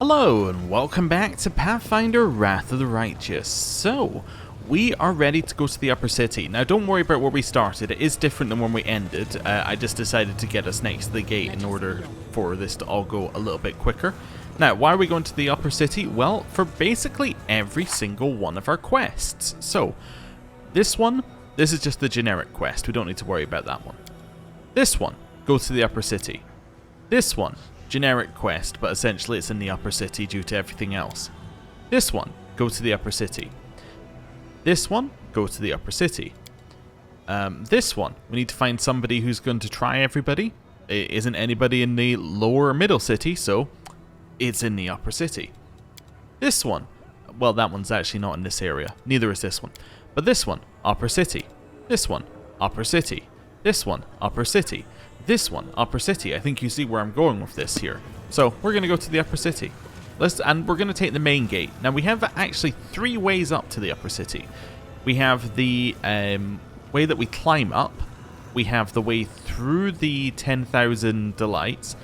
Hello and welcome back to Pathfinder Wrath of the Righteous. So, we are ready to go to the upper city. Now don't worry about where we started, it is different than when we ended. I just decided to get us next to the gate in order for this to all go a little bit quicker. Now, why are we going to the upper city? Well, for basically every single one of our quests. So, this is just the generic quest, we don't need to worry about that one. This one, go to the upper city. This one, generic quest, but essentially it's in the upper city due to everything else. This one, go to the upper city. This one, go to the upper city. This one, we need to find somebody who's going to try everybody. It isn't anybody in the lower or middle city, so it's in the upper city. This one, well, that one's actually not in this area. Neither is this one. But this one, upper city. This one, upper city. This one, upper city. This one, upper city. I think you see where I'm going with this here. So, we're going to go to the upper city. And we're going to take the main gate. Now, we have actually 3 ways up to the upper city. We have the way that we climb up. We have the way through the 10,000 delights.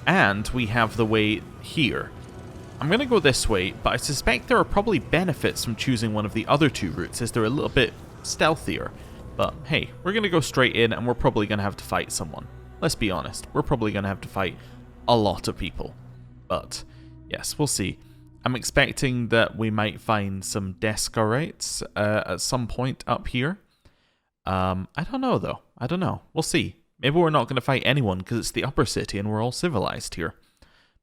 And we have the way here. I'm going to go this way, but I suspect there are probably benefits from choosing one of the other 2 routes, as they're a little bit stealthier. But, hey, we're going to go straight in, and we're probably going to have to fight someone. Let's be honest, we're probably going to have to fight a lot of people. But, yes, we'll see. I'm expecting that we might find some Deskarites at some point up here. I don't know, though. I don't know. We'll see. Maybe we're not going to fight anyone because it's the upper city and we're all civilized here.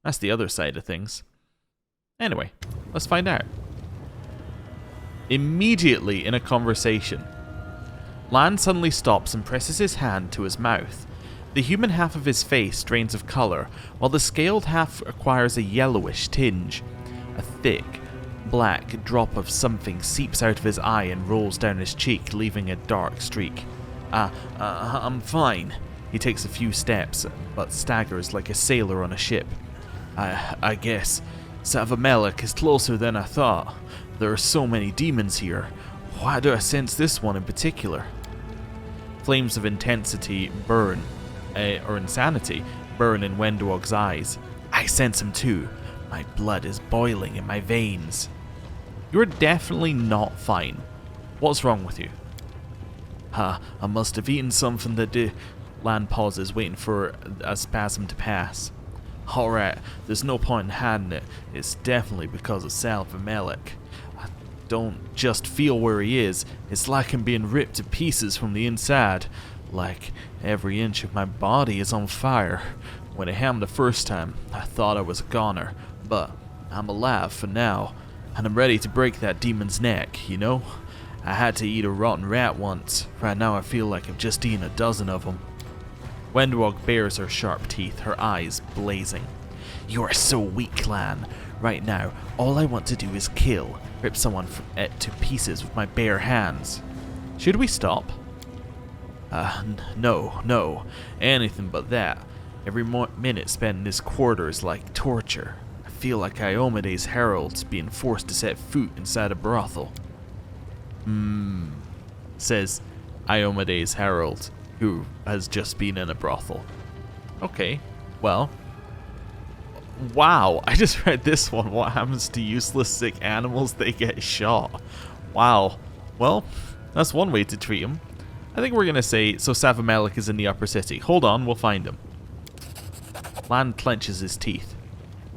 That's the other side of things. Anyway, let's find out. Immediately in a conversation, Lan suddenly stops and presses his hand to his mouth. The human half of his face drains of colour, while the scaled half acquires a yellowish tinge. A thick, black drop of something seeps out of his eye and rolls down his cheek, leaving a dark streak. I'm fine. He takes a few steps, but staggers like a sailor on a ship. I guess Savamelech is closer than I thought. There are so many demons here. Why do I sense this one in particular? Flames of intensity burn. Or insanity, burn in Wendwog's eyes. I sense him too. My blood is boiling in my veins. You're definitely not fine. What's wrong with you? I must have eaten something that did... Lan pauses, waiting for a spasm to pass. Alright, there's no point in hiding it. It's definitely because of Savamelech. I don't just feel where he is. It's like I'm being ripped to pieces from the inside. Like every inch of my body is on fire. When it happened the first time, I thought I was a goner, but I'm alive for now, and I'm ready to break that demon's neck, you know? I had to eat a rotten rat once. Right now I feel like I've just eaten a dozen of them. Wendwog bares her sharp teeth, her eyes blazing. You are so weak, Lan. Right now, all I want to do is kill, rip someone to pieces with my bare hands. Should we stop? No. Anything but that. Every minute spent in this quarter is like torture. I feel like Iomede's heralds being forced to set foot inside a brothel. Says Iomede's herald, who has just been in a brothel. Okay, well. Wow, I just read this one. What happens to useless sick animals? They get shot. Wow. Well, that's one way to treat them. I think we're going to say, so Savamelech is in the upper city. Hold on, we'll find him. Lan clenches his teeth.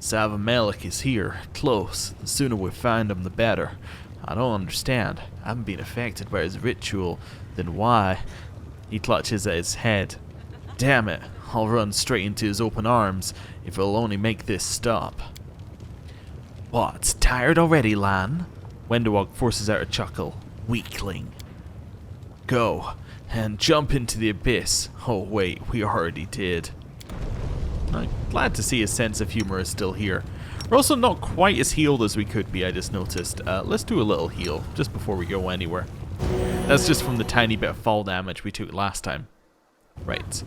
Savamelech is here, close. The sooner we find him, the better. I don't understand. I haven't been affected by his ritual. Then why? He clutches at his head. Damn it, I'll run straight into his open arms if it'll only make this stop. What, tired already, Lan? Wendwog forces out a chuckle. Weakling. Go, and jump into the abyss. Oh wait, we already did. I'm glad to see his sense of humor is still here. We're also not quite as healed as we could be, I just noticed. Let's do a little heal, just before we go anywhere. That's just from the tiny bit of fall damage we took last time. Right.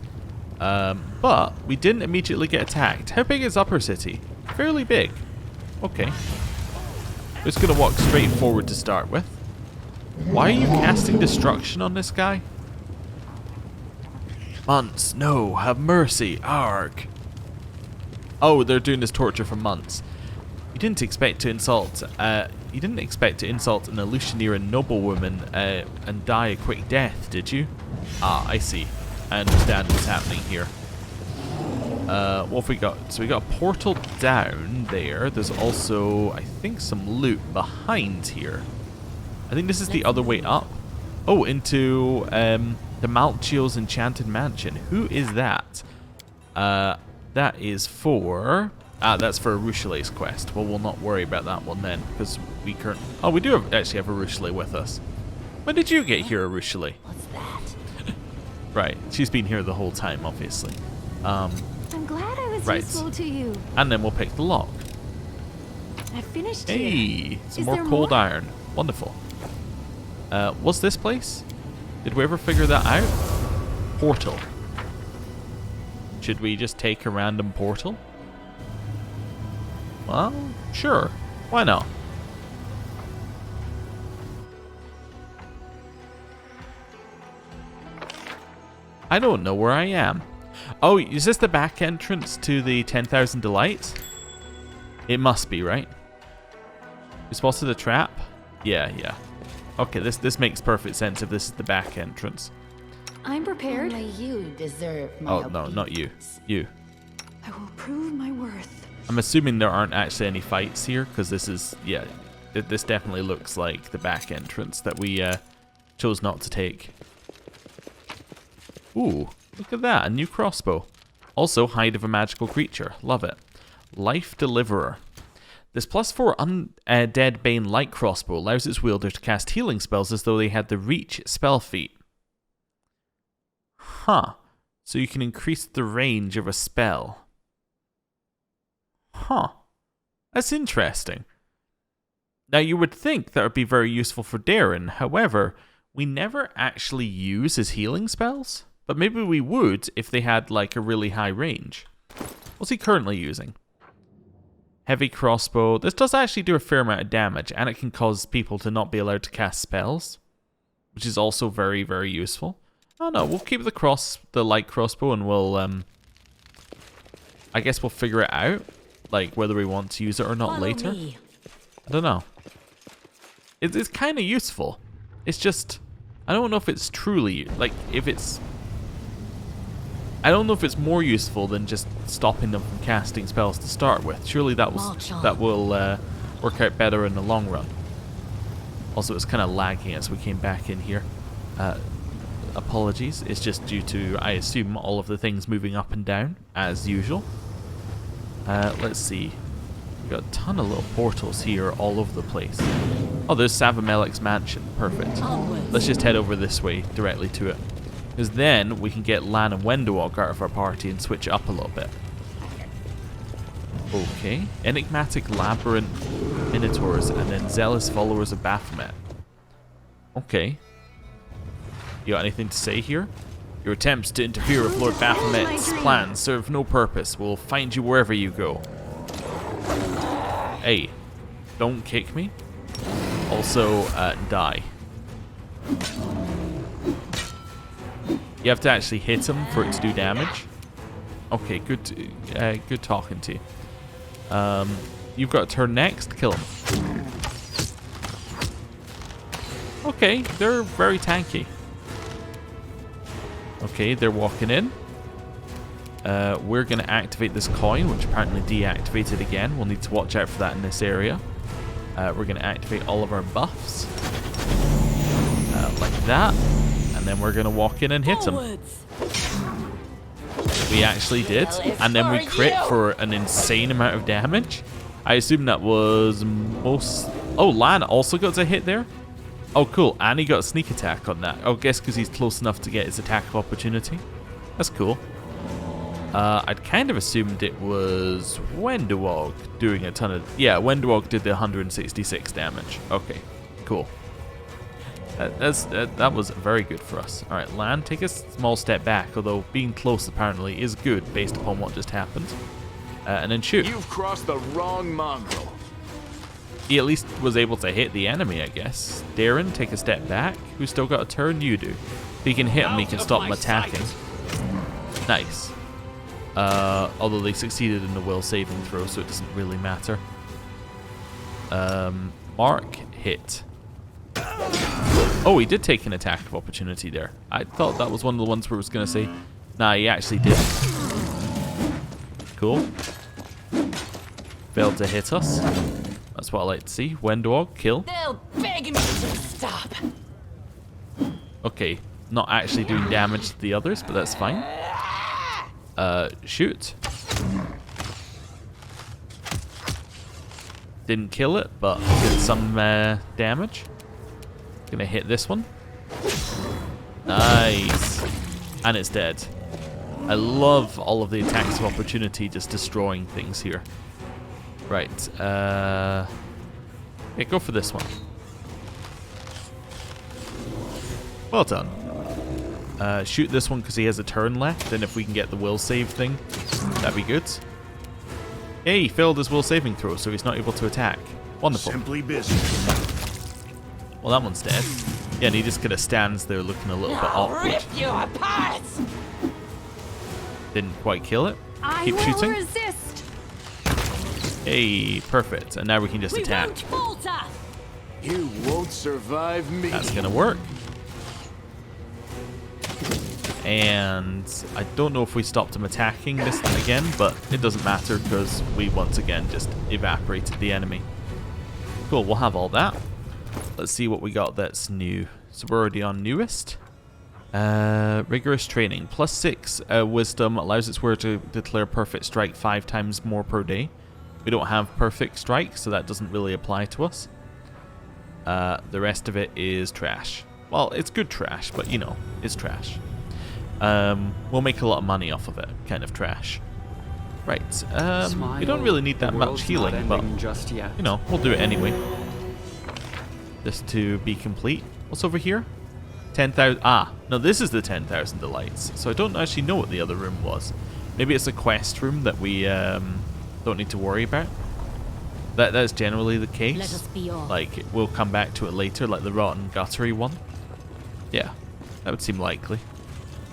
But we didn't immediately get attacked. How big is Upper City? Fairly big. Okay. We're just going to walk straight forward to start with. Why are you casting destruction on this guy? Months, no, have mercy, arg. Oh, they're doing this torture for months. You didn't expect to insult an Illusioneer noblewoman and die a quick death, did you? Ah, I see. I understand what's happening here. What have we got? So we got a portal down there. There's also, I think, some loot behind here. I think this is the other way up. Oh, into the Malchio's Enchanted Mansion. Who is that? That is for... that's for a Ruchelet's quest. Well, we'll not worry about that one then, because we currently... Oh, we do actually have a Ruchelet with us. When did you get here, Ruchelet? What's that? Right, she's been here the whole time, obviously. I'm glad I was useful to you. And then we'll pick the lock. I finished Hey, here. some more cold iron. Wonderful. What's this place? Did we ever figure that out? Portal. Should we just take a random portal? Well, sure. Why not? I don't know where I am. Oh, is this the back entrance to the 10,000 Delights? It must be, right? You spotted a trap? Yeah. Okay, this makes perfect sense if this is the back entrance. I'm prepared. Only you deserve my Oh, no, not you. You. I will prove my worth. I'm assuming there aren't actually any fights here, because this is, yeah, this definitely looks like the back entrance that we chose not to take. Ooh, look at that, a new crossbow. Also, hide of a magical creature. Love it. Life Deliverer. This +4 Undead Bane light crossbow allows its wielder to cast healing spells as though they had the Reach spell feat. Huh. So you can increase the range of a spell. Huh. That's interesting. Now, you would think that would be very useful for Darren. However, we never actually use his healing spells. But maybe we would if they had, like, a really high range. What's he currently using? Heavy crossbow. This does actually do a fair amount of damage, and it can cause people to not be allowed to cast spells, which is also very, very useful. Oh no, we'll keep the light crossbow, and we'll, I guess we'll figure it out, like, whether we want to use it or not Follow later. me. I don't know. It's kind of useful. It's just, I don't know if it's truly, like, if it's... I don't know if it's more useful than just stopping them from casting spells to start with. Surely that will work out better in the long run. Also, it's kind of lagging as we came back in here. Apologies. It's just due to, I assume, all of the things moving up and down, as usual. Let's see. We've got a ton of little portals here all over the place. Oh, there's Savamelik's mansion. Perfect. Let's just head over this way, directly to it. Because then we can get Lan and Wendowog out of our party and switch it up a little bit. Okay. Enigmatic Labyrinth Minotaurs and then Zealous Followers of Baphomet. Okay. You got anything to say here? Your attempts to interfere with Lord Baphomet's plans serve no purpose. We'll find you wherever you go. Hey, don't kick me. Also, die. You have to actually hit him for it to do damage. Okay, good talking to you. You've got a turn next. Kill him. Okay, they're very tanky. Okay, they're walking in. We're going to activate this coin, which apparently deactivated again. We'll need to watch out for that in this area. We're going to activate all of our buffs. Like that. And then we're going to walk in and hit him. We actually did. And then we crit for an insane amount of damage. I assume that was most... Oh, Lan also got a hit there? Oh, cool. And he got a sneak attack on that. Oh, I guess because he's close enough to get his attack of opportunity. That's cool. I'd kind of assumed it was Wendowog doing a ton of... Yeah, Wendowog did the 166 damage. Okay, cool. That was very good for us. Alright, Lan, take a small step back, although being close apparently is good based upon what just happened. And then shoot. You've crossed the wrong mongrel. He at least was able to hit the enemy, I guess. Darren, take a step back. Who's still got a turn? You do. If he can hit him, he can stop him attacking. Nice. Although they succeeded in the will saving throw, so it doesn't really matter. Mark, hit. Oh, he did take an attack of opportunity there. I thought that was one of the ones where I was going to say, nah, he actually did. Cool. Failed to hit us. That's what I like to see. Wendwog, kill. They'll beg me to stop. Okay, not actually doing damage to the others, but that's fine. Shoot. Didn't kill it, but did some damage. Gonna hit this one. Nice. And it's dead. I love all of the attacks of opportunity just destroying things here. Right. Yeah, go for this one. Well done. Shoot this one because he has a turn left, and if we can get the will save thing, that'd be good. Hey, he failed his will saving throw, so he's not able to attack. Wonderful. Simply business. Well, that one's dead. Yeah, and he just kind of stands there looking a little bit awkward. Rip you apart. Didn't quite kill it. I Keep will shooting. resist. Hey, perfect. And now we can just We attack. won't falter. You won't survive me. That's gonna work. And I don't know if we stopped him attacking this again, but it doesn't matter because we once again just evaporated the enemy. Cool, we'll have all that. Let's see what we got that's new. So we're already on newest. Rigorous training. +6 wisdom allows its wearer to declare perfect strike 5 times more per day. We don't have perfect strike, so that doesn't really apply to us. The rest of it is trash. Well, it's good trash, but you know, it's trash. We'll make a lot of money off of it. Kind of trash. Right. We don't really need that much healing, but just yet. you know, we'll do it anyway. Just to be complete. What's over here? 10,000. Ah, no, this is the 10,000 delights. So I don't actually know what the other room was. Maybe it's a quest room that we don't need to worry about. That's generally the case. Let us be off. Like, we'll come back to it later, like the rotten guttery one. Yeah, that would seem likely.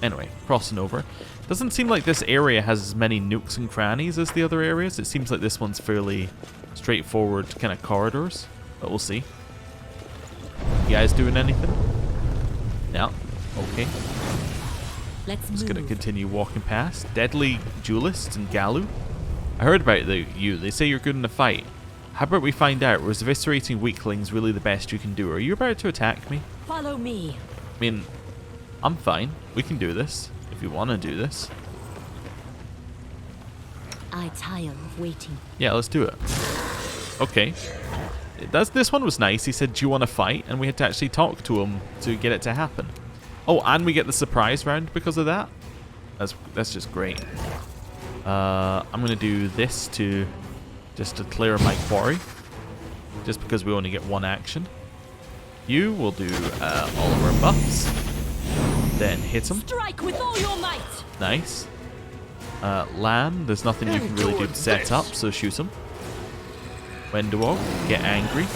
Anyway, crossing over. Doesn't seem like this area has as many nooks and crannies as the other areas. It seems like this one's fairly straightforward kind of corridors, but we'll see. You guys doing anything? No. Okay. Let's Just gonna move. continue walking past. Deadly Duelists and Galu. I heard about you. They say you're good in a fight. How about we find out? Was eviscerating weaklings really the best you can do? Are you about to attack me? Follow me. I mean, I'm fine. We can do this if you want to do this. I tire of waiting. Yeah, let's do it. Okay. This one was nice. He said, do you want to fight? And we had to actually talk to him to get it to happen. Oh, and we get the surprise round because of that? That's just great. I'm going to do this just to clear my quarry. Just because we only get one action. You will do all of our buffs. Then hit him. Strike with all your might. Nice. Lan, there's nothing you can really do to set up, so shoot him. Wendwog, get angry.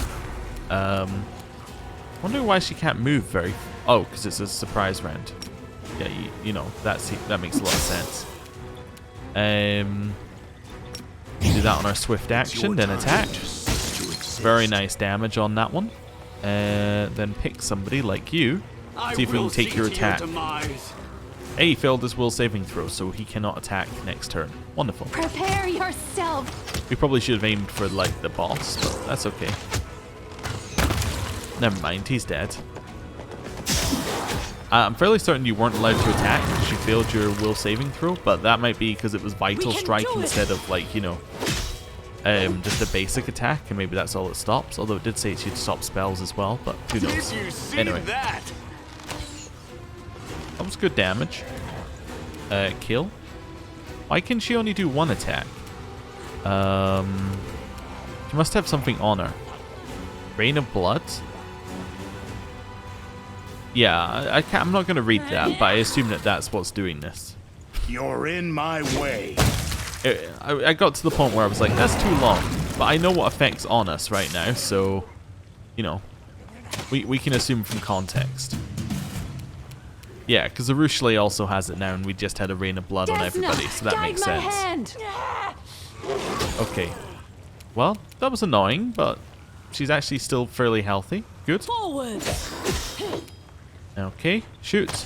Wonder why she can't move very... Oh, because it's a surprise round. Yeah, you know, that makes a lot of sense. Do that on our swift action, then attack. Very nice damage on that one. Then pick somebody like you. See if we can take your attack. Hey, he failed his will saving throw, so he cannot attack next turn. Wonderful. Prepare yourself. We probably should have aimed for, like, the boss, but that's okay. Never mind, he's dead. I'm fairly certain you weren't allowed to attack because you failed your will saving throw, but that might be because it was Vital Strike instead of, like, you know, just a basic attack, and maybe that's all it stops. Although it did say it should stop spells as well, but who knows. Did you see Anyway. that? That was good damage. Kill. Why can she only do one attack? She must have something on her. Rain of Blood? Yeah, I'm not going to read that, but I assume that that's what's doing this. You're in my way. I got to the point where I was like, that's too long. But I know what effect's on us right now, so, you know, we can assume from context. Yeah, because Arushale also has it now, and we just had a Rain of Blood on everybody, so that makes sense. Hand. Okay. Well, that was annoying, but she's actually still fairly healthy. Good. Forward. Okay, shoot.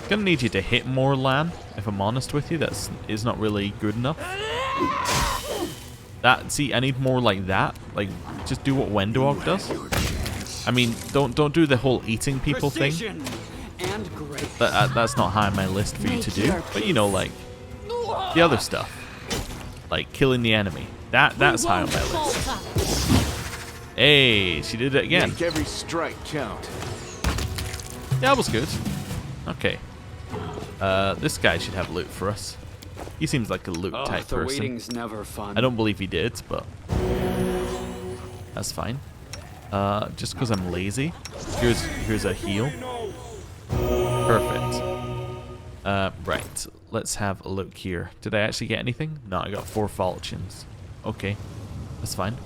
Gonna need you to hit more, Lan. If I'm honest with you, that is not really good enough. See, I need more like that. Like, just do what Wendog does. I mean, don't do the whole eating people thing. That's not high on my list for you to do. But you know, like the other stuff, like killing the enemy. That's high on my list. Hey, she did it again. Make every strike count. Yeah, that was good. Okay. This guy should have loot for us. He seems like a loot type the person. waiting's never fun. I don't believe he did, but that's fine. Just because I'm lazy. Here's a heal. Perfect. Right. Let's have a look here. Did I actually get anything? No, I got 4 falchions. Okay. That's fine.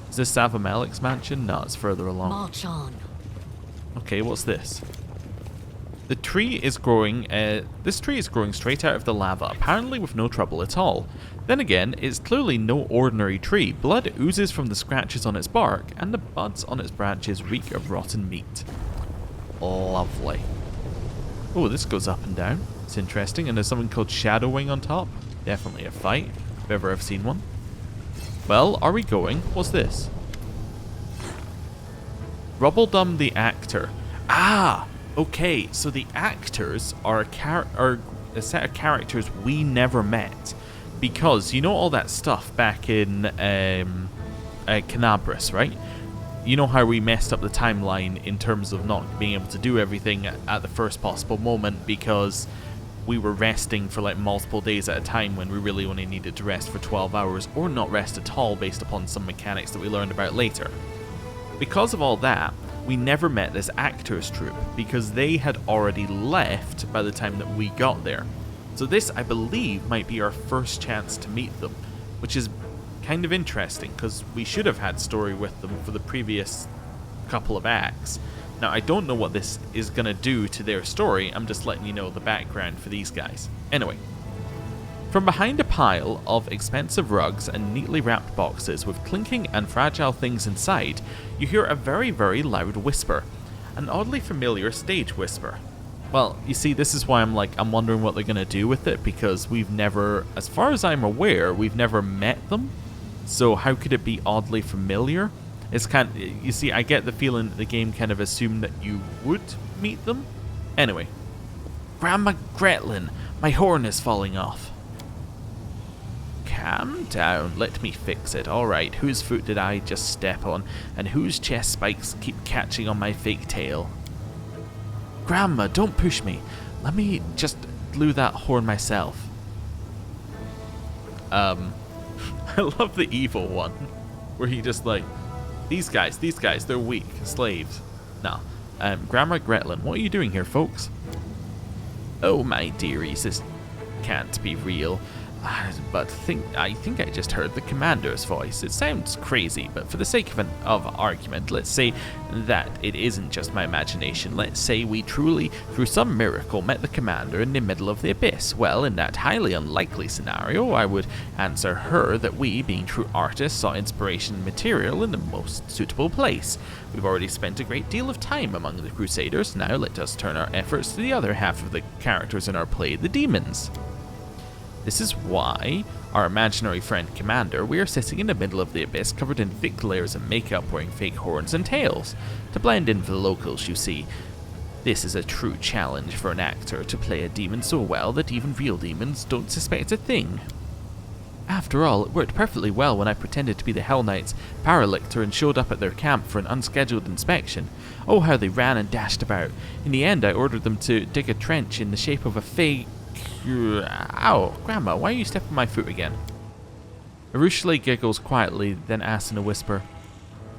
Is this Savamelic's mansion? No, it's further along. March on. Okay, what's this? The tree is growing, this tree is growing straight out of the lava, apparently with no trouble at all. Then again, it's clearly no ordinary tree. Blood oozes from the scratches on its bark, and the buds on its branches reek of rotten meat. Lovely. Oh, this goes up and down. It's interesting, and there's something called Shadowwing on top. Definitely a fight, if ever I've seen one. Well, are we going? What's this? Rubbledum the Actor. Ah! Okay, so the actors are a set of characters we never met. Because, you know all that stuff back in Canabris, right? You know how we messed up the timeline in terms of not being able to do everything at the first possible moment because we were resting for like multiple days at a time when we really only needed to rest for 12 hours or not rest at all based upon some mechanics that we learned about later. Because of all that, we never met this actors troupe because they had already left by the time that we got there. So this, I believe, might be our first chance to meet them, which is kind of interesting because we should have had story with them for the previous couple of acts. Now, I don't know what this is going to do to their story, I'm just letting you know the background for these guys. Anyway. From behind a pile of expensive rugs and neatly wrapped boxes with clinking and fragile things inside, you hear a very, very loud whisper. An oddly familiar stage whisper. Well, you see, this is why I'm wondering what they're going to do with it, because we've never, as far as I'm aware, we've never met them. So how could it be oddly familiar? It's you see, I get the feeling that the game kind of assumed that you would meet them. Anyway. Grandma Gretlin, my horn is falling off. Calm down, let me fix it. Alright, whose foot did I just step on, and whose chest spikes keep catching on my fake tail? Grandma, don't push me. Let me just glue that horn myself. I love the evil one, where he just like, these guys, they're weak, slaves. No. Grandma Gretlin, what are you doing here, folks? Oh, my dearies, this can't be real. But I think I just heard the commander's voice. It sounds crazy, but for the sake of argument, let's say that it isn't just my imagination. Let's say we truly, through some miracle, met the commander in the middle of the abyss. Well, in that highly unlikely scenario, I would answer her that we, being true artists, saw inspiration and material in the most suitable place. We've already spent a great deal of time among the Crusaders. Now let us turn our efforts to the other half of the characters in our play, the demons. This is why, our imaginary friend Commander, we are sitting in the middle of the abyss covered in thick layers of makeup wearing fake horns and tails. To blend in for the locals, you see. This is a true challenge for an actor to play a demon so well that even real demons don't suspect a thing. After all, it worked perfectly well when I pretended to be the Hell Knight's Paralictor and showed up at their camp for an unscheduled inspection. Oh, how they ran and dashed about. In the end, I ordered them to dig a trench in the shape of a fake... Ow, Grandma, why are you stepping on my foot again? Arushale giggles quietly, then asks in a whisper,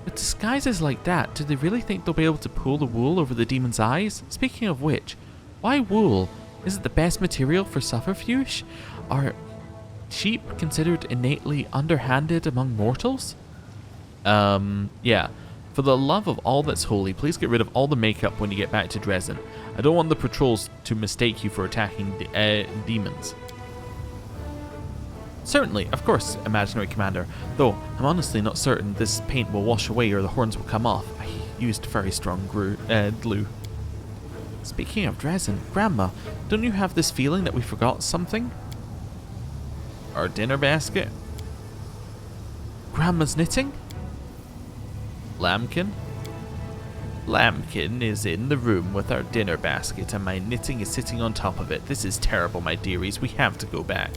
with disguises like that, do they really think they'll be able to pull the wool over the demon's eyes? Speaking of which, why wool? Is it the best material for subterfuge? Are sheep considered innately underhanded among mortals? Yeah. For the love of all that's holy, please get rid of all the makeup when you get back to Dresden. I don't want the patrols to mistake you for attacking demons. Certainly, of course, imaginary commander. Though, I'm honestly not certain this paint will wash away or the horns will come off. I used very strong glue. Speaking of Dresden, Grandma, don't you have this feeling that we forgot something? Our dinner basket? Grandma's knitting? Lambkin? Lambkin is in the room with our dinner basket and my knitting is sitting on top of it. This is terrible, my dearies. We have to go back.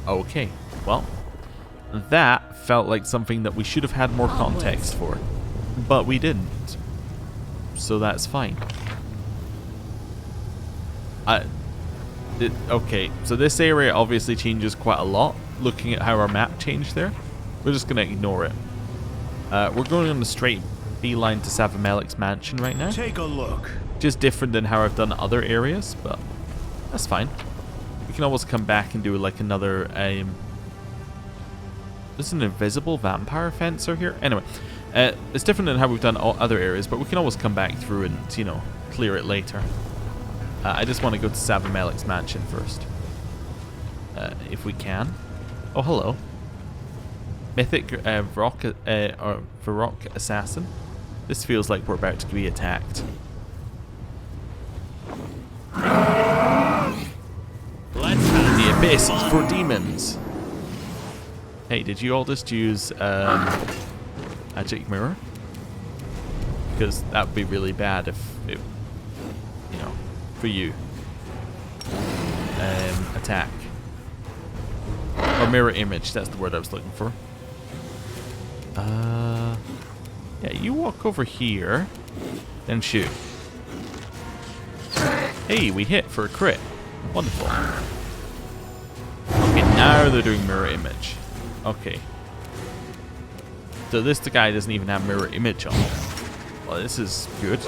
Okay, well, that felt like something that we should have had more context for, but we didn't. So that's fine. Okay, so this area obviously changes quite a lot. Looking at how our map changed there, we're just going to ignore it. We're going on a straight beeline to Savamelik's mansion right now. Take a look. Just different than how I've done other areas, but that's fine. We can always come back and do like another... there's an invisible vampire fencer here. Anyway, it's different than how we've done all other areas, but we can always come back through and, you know, clear it later. I just want to go to Savamelik's mansion first. If we can. Oh, hello. Mythic Varrock Assassin. This feels like we're about to be attacked. Let's have the abyss for demons. Hey, did you all just use magic mirror? Because that would be really bad if it, you know, for you. Attack. Or mirror image, that's the word I was looking for. Yeah, you walk over here, then shoot. Hey, we hit for a crit. Wonderful. Okay, now they're doing mirror image. Okay. So this guy doesn't even have mirror image on. Well, this is good.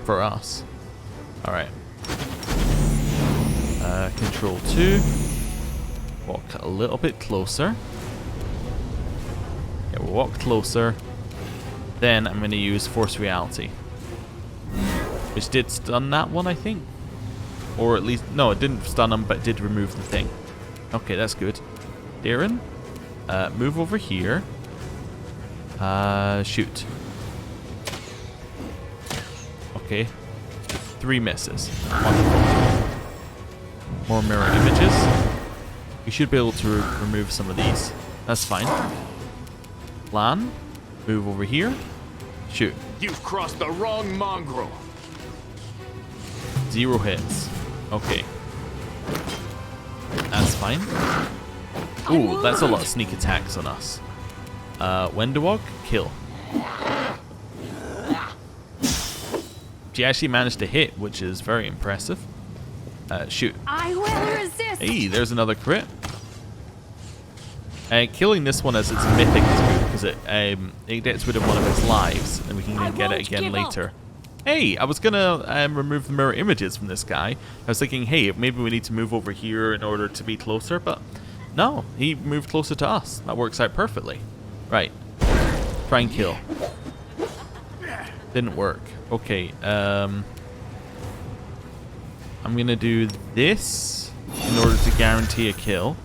For us. Alright. Control 2. Walk a little bit closer. Yeah, we'll walk closer. Then I'm going to use Force Reality. Which did stun that one, I think. Or at least... No, it didn't stun him, but it did remove the thing. Okay, that's good. Darren, move over here. Shoot. Okay. 3 misses. Wonderful. More mirror images. We should be able to remove some of these. That's fine. Lan, move over here. Shoot. You've crossed the wrong mongrel. 0 hits. Okay. That's fine. Ooh, that's a lot of sneak attacks on us. Wendewog, kill. She actually managed to hit, which is very impressive. Shoot. I will resist. Hey, there's another crit. Killing this one as its mythic is good because it gets rid of one of its lives, and we can then get it again later. Hey, I was gonna remove the mirror images from this guy. I was thinking, hey, maybe we need to move over here in order to be closer, but no, he moved closer to us. That works out perfectly. Right. Try and kill. Didn't work. Okay, I'm gonna do this in order to guarantee a kill.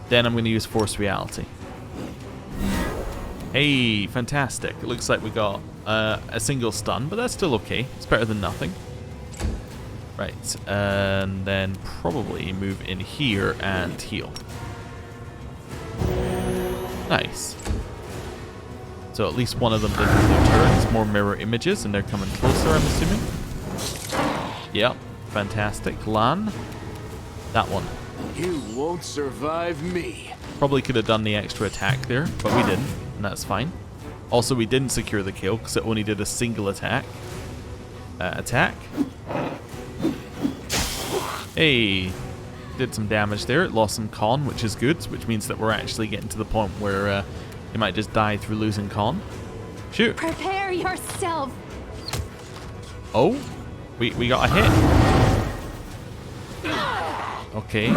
Then I'm gonna use Force Reality. Hey, fantastic. It looks like we got a single stun, but that's still okay. It's better than nothing. Right, and then probably move in here and heal. Nice. So at least one of them did their turns. More mirror images, and they're coming closer, I'm assuming. Yep, fantastic. Lan, that one. You won't survive me. Probably could have done the extra attack there, but we didn't, and that's fine. Also, we didn't secure the kill because it only did a single attack. Attack. Hey, did some damage there. It lost some con, which is good, which means that we're actually getting to the point where you might just die through losing con. Shoot. Prepare yourself. Oh, we got a hit. Okay.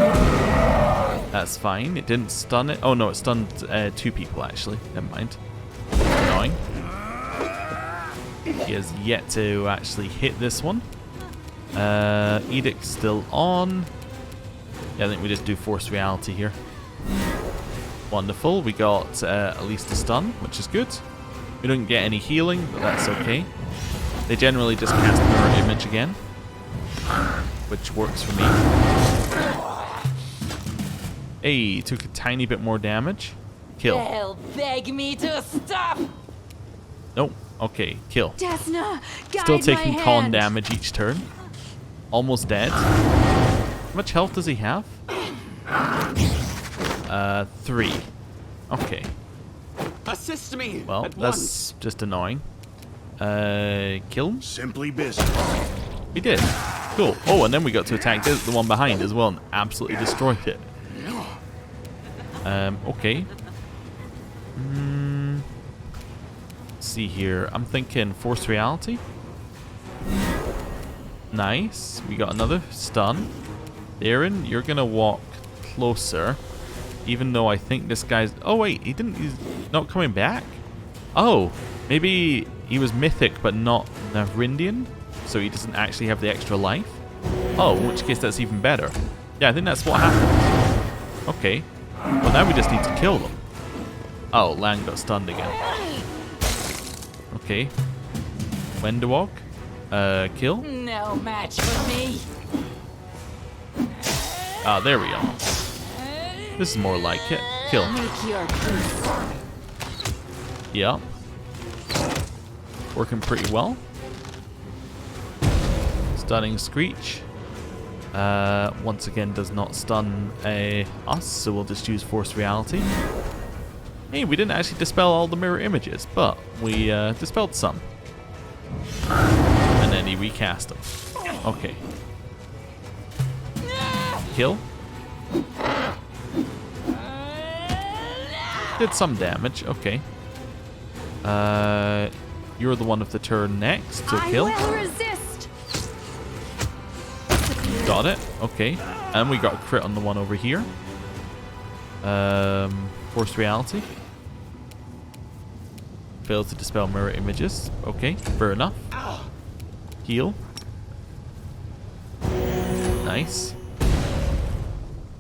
That's fine. It didn't stun it. Oh no, it stunned 2 people actually. Never mind. Annoying. He has yet to actually hit this one. Edict's still on. Yeah, I think we just do Force Reality here. Wonderful. We got at least a stun, which is good. We don't get any healing, but that's okay. They generally just cast Mirror Image again, which works for me. Hey, took a tiny bit more damage. Kill. They'll beg me to stop. Nope. Okay, kill. Desna, guide Still taking my con hand. damage each turn. Almost dead. How much health does he have? 3. Okay. Assist me. Well, at that's once. just annoying. Kill him? Simply business. We did. Cool. Oh, and then we got to attack the one behind as well and absolutely destroyed it. Okay. Let's see here. I'm thinking Force Reality. Nice. We got another stun. Aaron, you're gonna walk closer. Even though I think this guy's... Oh, wait. He's not coming back? Oh. Maybe he was mythic but not Navrindian. So he doesn't actually have the extra life. Oh, in which case that's even better. Yeah, I think that's what happened. Okay. Well, now we just need to kill them. Oh, Lang got stunned again. Okay. Wendewog. Kill. No match for me. Ah, there we go. This is more like it. Kill. Make your peace. Yeah. Working pretty well. Stunning Screech. Once again does not stun us, so we'll just use Force Reality. Hey, we didn't actually dispel all the mirror images, but we dispelled some. And then he recast them. Okay. Kill. Did some damage, okay. You're the one of the turn next, so kill. I will resist. Got it, okay. And we got a crit on the one over here. Forced Reality. Failed to dispel mirror images. Okay, fair enough. Heal. Nice.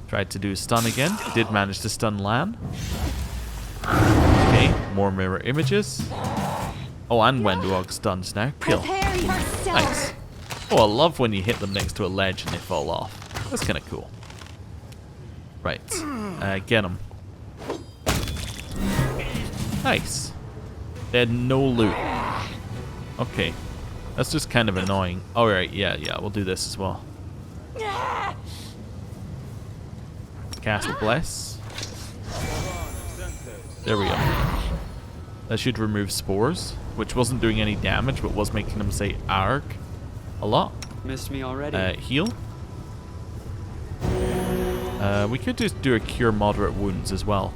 Tried to do stun again. Did manage to stun Lan. Okay, more mirror images. Oh, and Wendewog stuns now. Kill. Prepare yourself. Nice. Oh, I love when you hit them next to a ledge and they fall off. That's kind of cool. Right. Get them. Nice. They had no loot. Okay. That's just kind of annoying. Alright, yeah, we'll do this as well. Cast Bless. There we go. That should remove spores, which wasn't doing any damage, but was making them say ARG a lot. Missed me already. Heal. We could just do a Cure Moderate Wounds as well,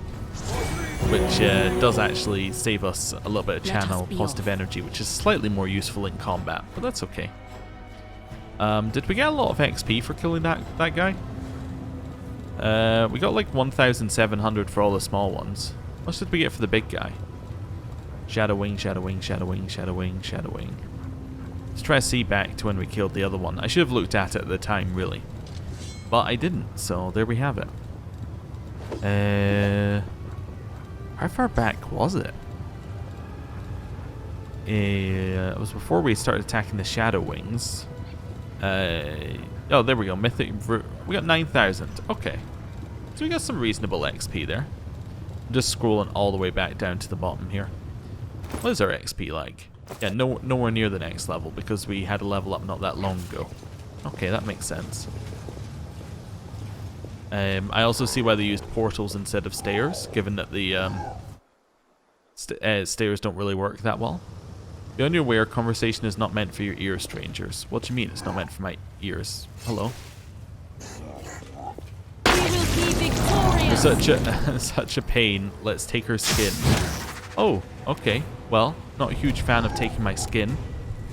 which does actually save us a little bit of channel positive energy, which is slightly more useful in combat, but that's okay. Did we get a lot of XP for killing that guy? We got like 1,700 for all the small ones. How much did we get for the big guy? Shadowing, shadowing, shadowing, shadowing, shadowing. Let's try to see back to when we killed the other one. I should have looked at it at the time, really. But I didn't, so there we have it. How far back was it? It was before we started attacking the Shadow Wings. Oh, there we go. Mythic. We got 9,000. Okay. So we got some reasonable XP there. I'm just scrolling all the way back down to the bottom here. What is our XP like? Yeah, nowhere near the next level because we had a level up not that long ago. Okay, that makes sense. I also see why they used portals instead of stairs, given that the stairs don't really work that well. Be on your aware, conversation is not meant for your ears, strangers. What do you mean it's not meant for my ears? Hello? We will be victorious. Such a pain. Let's take her skin. Oh, okay. Well, not a huge fan of taking my skin,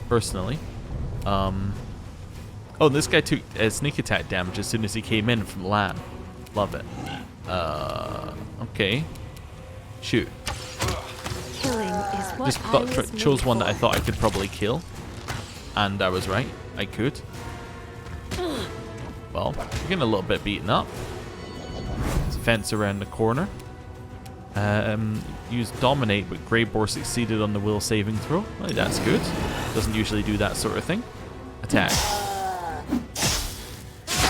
personally. Oh, this guy took sneak attack damage as soon as he came in from land. Love it. Okay. Shoot. Killing is what Just chose one that I thought I could probably kill. And I was right. I could. well, you're getting a little bit beaten up. There's a fence around the corner. Use Dominate, but Greyboar succeeded on the will saving throw. Well, that's good. Doesn't usually do that sort of thing. Attack.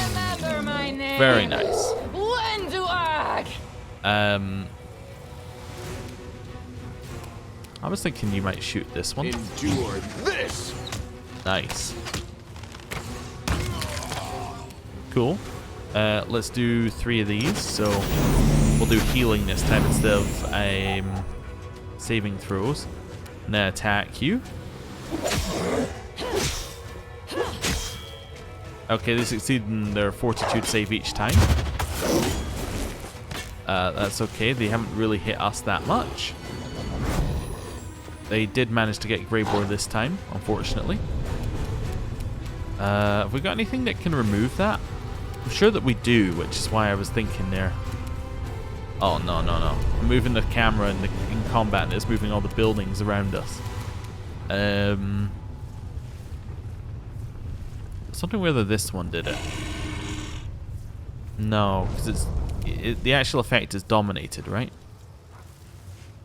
Remember my name. Very nice. Wenduag. I was thinking you might shoot this one. Endure this. Nice. Cool. Let's do 3 of these. So we'll do healing this time instead of saving throws. And then attack you. Okay, they succeed in their fortitude save each time. That's okay. They haven't really hit us that much. They did manage to get Greyboar this time, unfortunately. Have we got anything that can remove that? I'm sure that we do, which is why I was thinking there. Oh, no. I'm moving the camera in combat and it's moving all the buildings around us. Something whether this one did it. No, because the actual effect is dominated, right?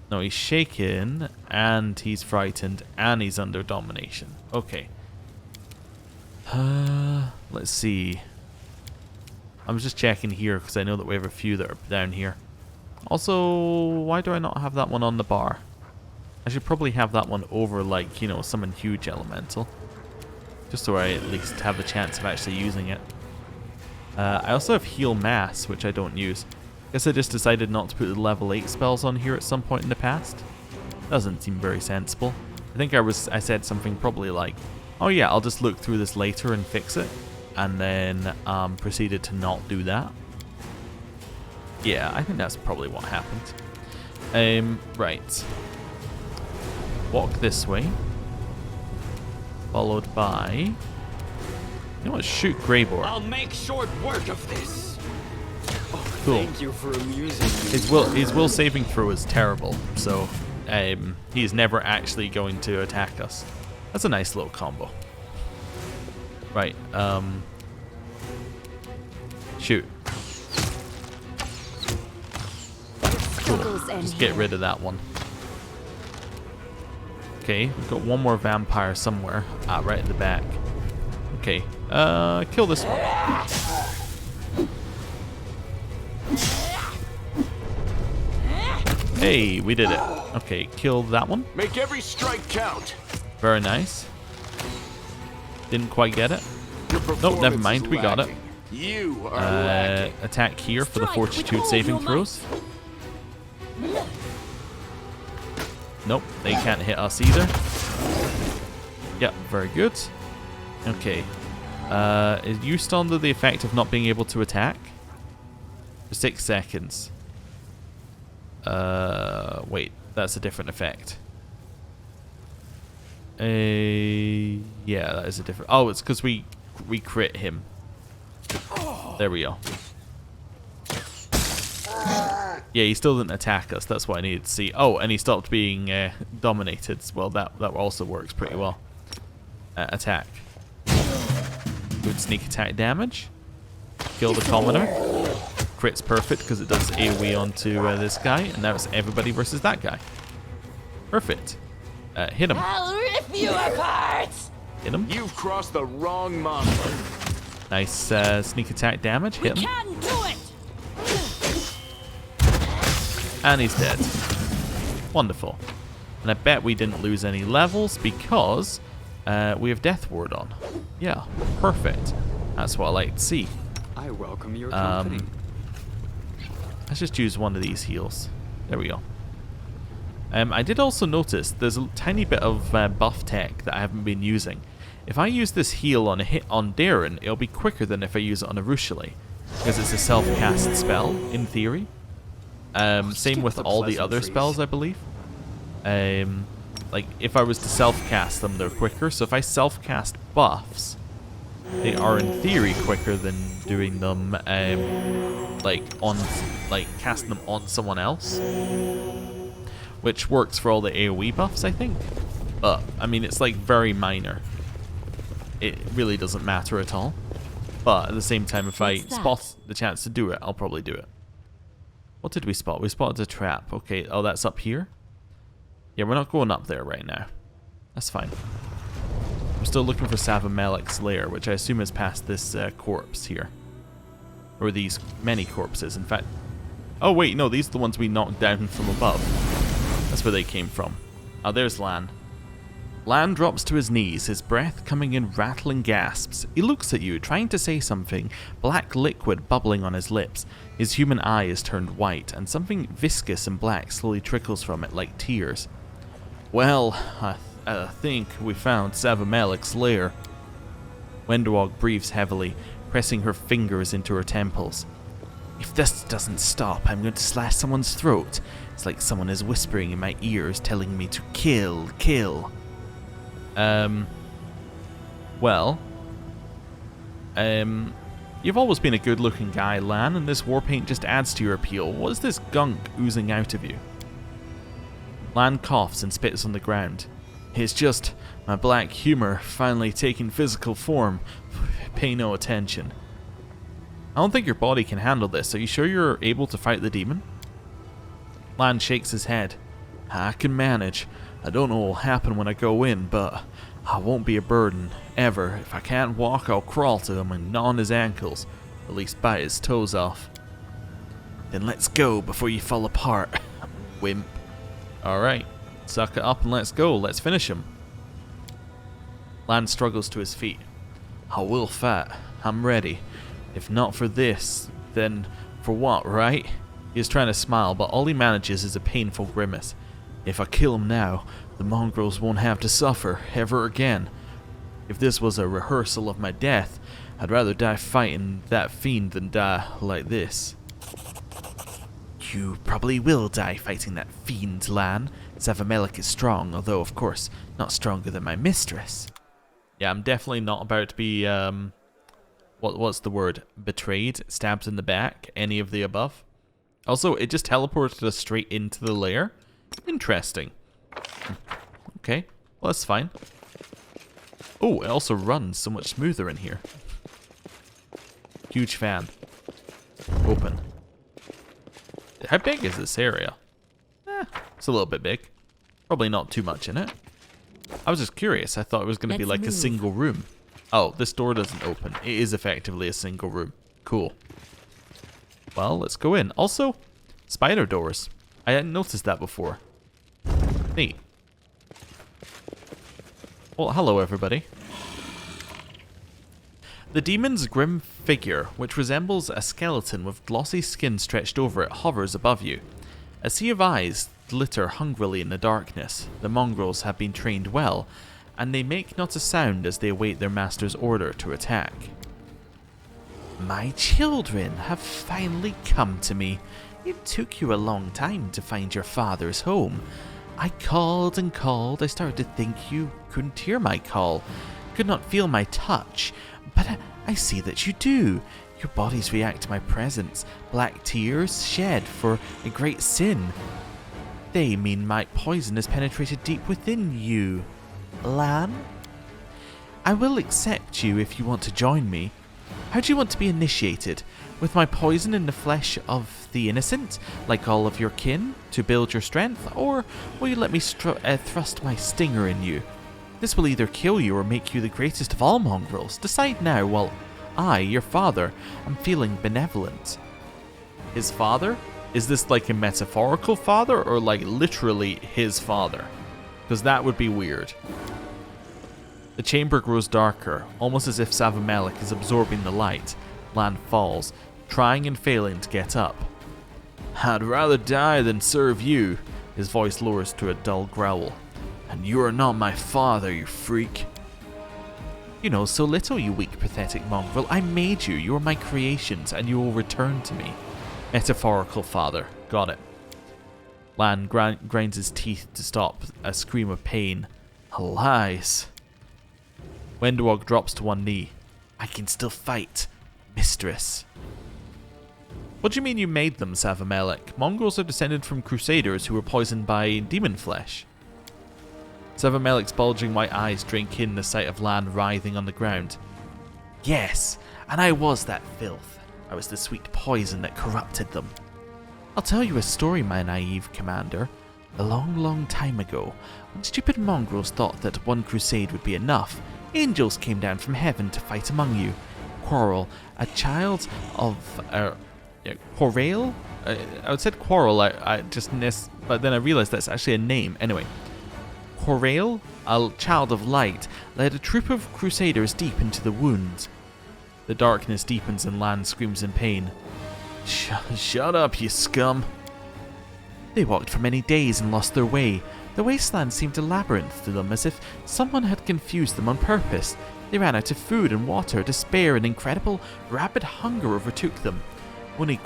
No, he's shaken, and he's frightened, and he's under domination. Okay. Let's see. I'm just checking here, because I know that we have a few that are down here. Also, why do I not have that one on the bar? I should probably have that one over, like, you know, summon huge elemental. Just so I at least have the chance of actually using it. I also have heal mass, which I don't use. Guess I just decided not to put the level 8 spells on here at some point in the past. Doesn't seem very sensible. I think I said something probably like, oh yeah, I'll just look through this later and fix it. And then proceeded to not do that. Yeah, I think that's probably what happened. Right. Walk this way. Followed by... You know what? Shoot Greyboar. I'll make short work of this. Oh, Cool. Thank you for amusing me. His will saving throw is terrible, so he's never actually going to attack us. That's a nice little combo. Right, shoot. Cool. Just get rid of that one. Okay, we've got one more vampire somewhere. Ah, right at the back. Okay, kill this one. Hey, we did it. Okay, kill that one. Make every strike count. Very nice. Didn't quite get it. Your Nope, never performance mind. is We got it. lacking. You are lacking. Attack here for the Strike with fortitude all saving your throws. Nope, they can't hit us either. Yep, very good. Okay. Is you still under the effect of not being able to attack? For 6 seconds. Wait, that's a different effect. Yeah, that is a different... Oh, it's because we crit him. There we go. Yeah, he still didn't attack us. That's what I needed to see. Oh, and he stopped being dominated. Well, that also works pretty well. Attack. Good sneak attack damage. Kill the commoner. Crit's perfect because it does AoE onto this guy. And now it's everybody versus that guy. Perfect. Hit him. I'll rip you apart. Hit him. You've crossed the wrong monster. Nice sneak attack damage. We Hit him. can do it. And he's dead. Wonderful. And I bet we didn't lose any levels because we have Death Ward on. Yeah, perfect. That's what I like to see. I welcome your company. Let's just use one of these heals. There we go. I did also notice there's a tiny bit of buff tech that I haven't been using. If I use this heal on a hit on Darren, it'll be quicker than if I use it on Arushali, because it's a self-cast spell, in theory. Same with all the other spells, I believe. Like, if I was to self-cast them, they're quicker. So if I self-cast buffs, they are in theory quicker than doing them, casting them on someone else. Which works for all the AoE buffs, I think. But, I mean, it's like very minor. It really doesn't matter at all. But at the same time, if I What's that? spot the chance to do it, I'll probably do it. What did we spot? We spotted a trap. Okay, oh, that's up here? Yeah, we're not going up there right now. That's fine. I'm still looking for Savamelik's lair, which I assume is past this corpse here. Or these many corpses, in fact. Oh, wait, no, these are the ones we knocked down from above. That's where they came from. Oh, there's Lan. Lan drops to his knees, his breath coming in rattling gasps. He looks at you, trying to say something, black liquid bubbling on his lips. His human eye is turned white, and something viscous and black slowly trickles from it like tears. Well, I think we found Savamelik's lair. Wendwog breathes heavily, pressing her fingers into her temples. If this doesn't stop, I'm going to slash someone's throat. It's like someone is whispering in my ears, telling me to kill, kill. You've always been a good-looking guy, Lan, and this war paint just adds to your appeal. What is this gunk oozing out of you? Lan coughs and spits on the ground. It's just my black humor finally taking physical form. Pay no attention. I don't think your body can handle this. Are you sure you're able to fight the demon? Lan shakes his head. I can manage. I don't know what will happen when I go in, but I won't be a burden, ever. If I can't walk, I'll crawl to him and gnaw on his ankles, at least bite his toes off. Then let's go before you fall apart, wimp. Alright, suck it up and let's go. Let's finish him. Lan struggles to his feet. I will fight. I'm ready. If not for this, then for what, right? He's trying to smile, but all he manages is a painful grimace. If I kill him now, the mongrels won't have to suffer ever again. If this was a rehearsal of my death, I'd rather die fighting that fiend than die like this. You probably will die fighting that fiend, Lan. Savamelik is strong, although, of course, not stronger than my mistress. Yeah, I'm definitely not about to be, what's the word? Betrayed, stabbed in the back, any of the above. Also, it just teleported us straight into the lair. Interesting. Okay, well, that's fine. Oh, it also runs so much smoother in here. Huge fan. Open. How big is this area? It's a little bit big. Probably not too much in it. I was just curious. I thought it was going to be like a single room. Oh, this door doesn't open. It is effectively a single room. Cool. Well, let's go in. Also, spider doors. I hadn't noticed that before. Neat. Well, hello everybody. The demon's grim figure, which resembles a skeleton with glossy skin stretched over it, hovers above you. A sea of eyes glitter hungrily in the darkness. The mongrels have been trained well, and they make not a sound as they await their master's order to attack. My children have finally come to me. It took you a long time to find your father's home. I called and called. I started to think you couldn't hear my call, could not feel my touch, but I see that you do. Your bodies react to my presence. Black tears shed for a great sin. They mean my poison has penetrated deep within you. Lan? I will accept you if you want to join me. How do you want to be initiated? With my poison in the flesh of the innocent, like all of your kin, to build your strength? Or will you let me thrust my stinger in you? This will either kill you or make you the greatest of all mongrels. Decide now while I, your father, am feeling benevolent. His father? Is this like a metaphorical father or like literally his father? Because that would be weird. The chamber grows darker, almost as if Savamelik is absorbing the light. Lan falls, trying and failing to get up. I'd rather die than serve you. His voice lowers to a dull growl. And you are not my father, you freak. You know so little, you weak, pathetic mongrel. I made you. You are my creations, and you will return to me. Metaphorical father. Got it. Lan grinds his teeth to stop a scream of pain. Lies. Wendwog drops to one knee. I can still fight, mistress. What do you mean you made them, Savamelik? Mongrels are descended from Crusaders who were poisoned by demon flesh. Savamelik's bulging white eyes drink in the sight of Lan writhing on the ground. Yes, and I was that filth. I was the sweet poison that corrupted them. I'll tell you a story, my naive commander. A long, long time ago, when stupid mongrels thought that one crusade would be enough, angels came down from heaven to fight among you. Quarrel, a child of Areelu? I would say Quarrel, but then I realized that's actually a name. Anyway, Areelu, a child of light, led a troop of Crusaders deep into the wound. The darkness deepens and Lan screams in pain. Shut up, you scum. They walked for many days and lost their way. The wasteland seemed a labyrinth to them, as if someone had confused them on purpose. They ran out of food and water. Despair and incredible, rapid hunger overtook them. Only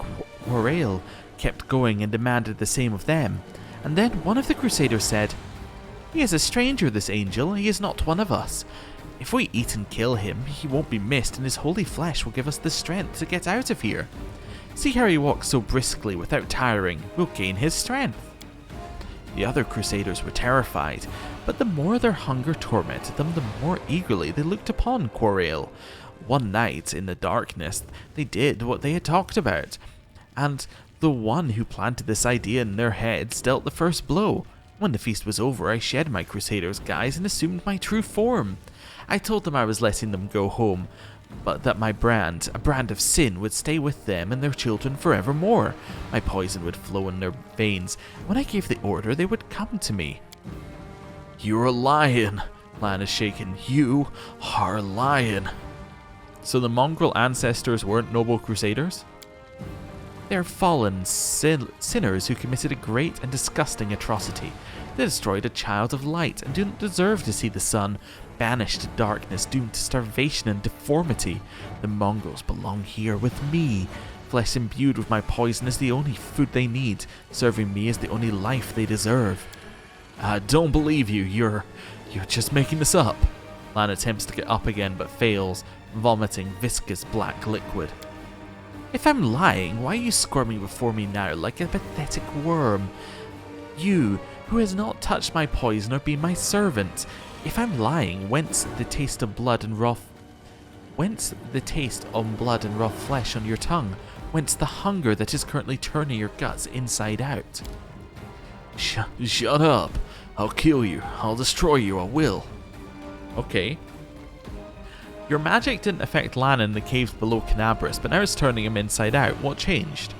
Areelu kept going and demanded the same of them. And then one of the Crusaders said, "He is a stranger, this angel. He is not one of us. If we eat and kill him, he won't be missed, and his holy flesh will give us the strength to get out of here. See how he walks so briskly without tiring. We'll gain his strength." The other Crusaders were terrified, but the more their hunger tormented them, the more eagerly they looked upon Areelu. One night, in the darkness, they did what they had talked about, and the one who planted this idea in their heads dealt the first blow. When the feast was over, I shed my Crusader's guise and assumed my true form. I told them I was letting them go home, but that my brand, a brand of sin, would stay with them and their children forevermore. My poison would flow in their veins. When I gave the order, they would come to me. "You're a lion," Lan is shaken. "You are a lion." So the mongrel ancestors weren't noble Crusaders? They're fallen sinners who committed a great and disgusting atrocity. They destroyed a child of light and do not deserve to see the sun. Banished to darkness, doomed to starvation and deformity. The mongrels belong here with me. Flesh imbued with my poison is the only food they need. Serving me is the only life they deserve. I don't believe you. You're just making this up. Lan attempts to get up again but fails, vomiting viscous black liquid. If I'm lying, why are you squirming before me now like a pathetic worm? You, who has not touched my poison or been my servant. If I'm lying, whence the taste of blood and raw flesh on your tongue? Whence the hunger that is currently turning your guts inside out? Shut up. I'll kill you. I'll destroy you. I will. Okay. Your magic didn't affect Lan in the caves below Canabras, but now it's turning him inside out. What changed?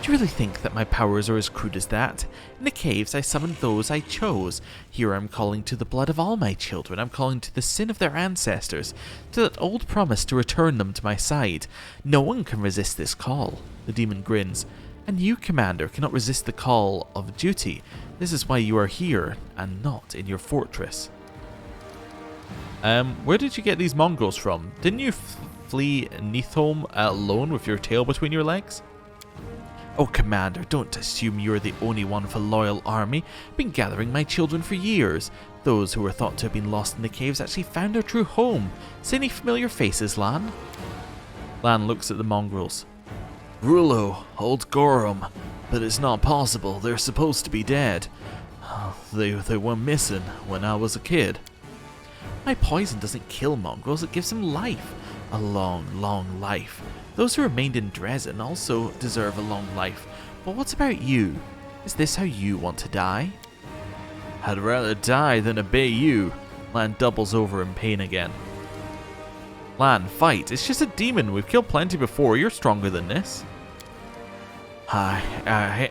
Do you really think that my powers are as crude as that? In the caves, I summoned those I chose. Here I'm calling to the blood of all my children. I'm calling to the sin of their ancestors, to that old promise to return them to my side. No one can resist this call. The demon grins. And you, Commander, cannot resist the call of duty. This is why you are here, and not in your fortress. Where did you get these mongrels from? Didn't you flee Neathholm alone with your tail between your legs? Oh, Commander, don't assume you're the only one with a loyal army. I've been gathering my children for years. Those who were thought to have been lost in the caves actually found their true home. See any familiar faces, Lan? Lan looks at the mongrels. Rulo, old Gorum, but it's not possible. They're supposed to be dead. They were missing when I was a kid. My poison doesn't kill mongrels, it gives them life. A long, long life. Those who remained in Dresden also deserve a long life. But what about you? Is this how you want to die? I'd rather die than obey you. Lan doubles over in pain again. Lan, fight. It's just a demon. We've killed plenty before. You're stronger than this. I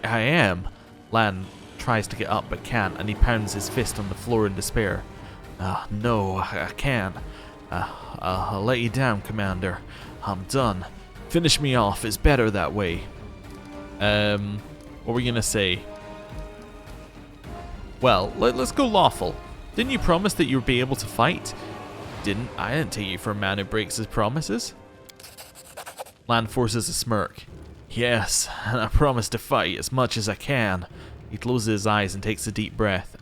am. Lan tries to get up but can't, and he pounds his fist on the floor in despair. No, I can't. I'll let you down, Commander. I'm done. Finish me off. It's better that way. What were you gonna say? Well, let's go lawful. Didn't you promise that you'd be able to fight? I didn't take you for a man who breaks his promises. Lan forces a smirk. Yes, and I promise to fight as much as I can. He closes his eyes and takes a deep breath.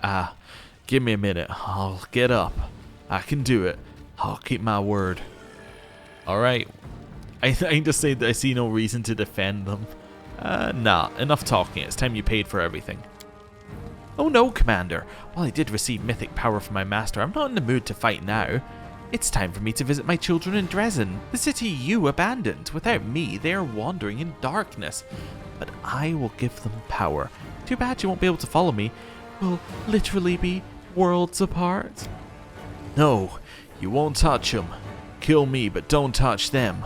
Give me a minute. I'll get up. I can do it. I'll keep my word. Alright. I just say that I see no reason to defend them. Nah, enough talking. It's time you paid for everything. Oh no, Commander. While I did receive mythic power from my master, I'm not in the mood to fight now. It's time for me to visit my children in Dresden, the city you abandoned. Without me, they are wandering in darkness. But I will give them power. Too bad you won't be able to follow me. We'll literally be worlds apart. No, you won't touch them. Kill me, but don't touch them.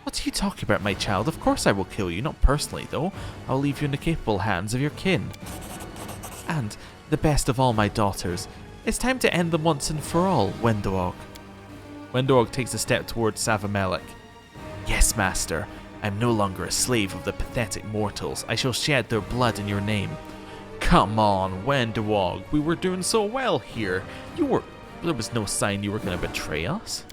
What are you talking about, my child? Of course I will kill you, not personally, though. I'll leave you in the capable hands of your kin. And the best of all my daughters. It's time to end them once and for all, Wendoog. Wendoog takes a step towards Savamelek. Yes, master. I'm no longer a slave of the pathetic mortals. I shall shed their blood in your name. Come on, Wendoog. We were doing so well here. There was no sign you were going to betray us.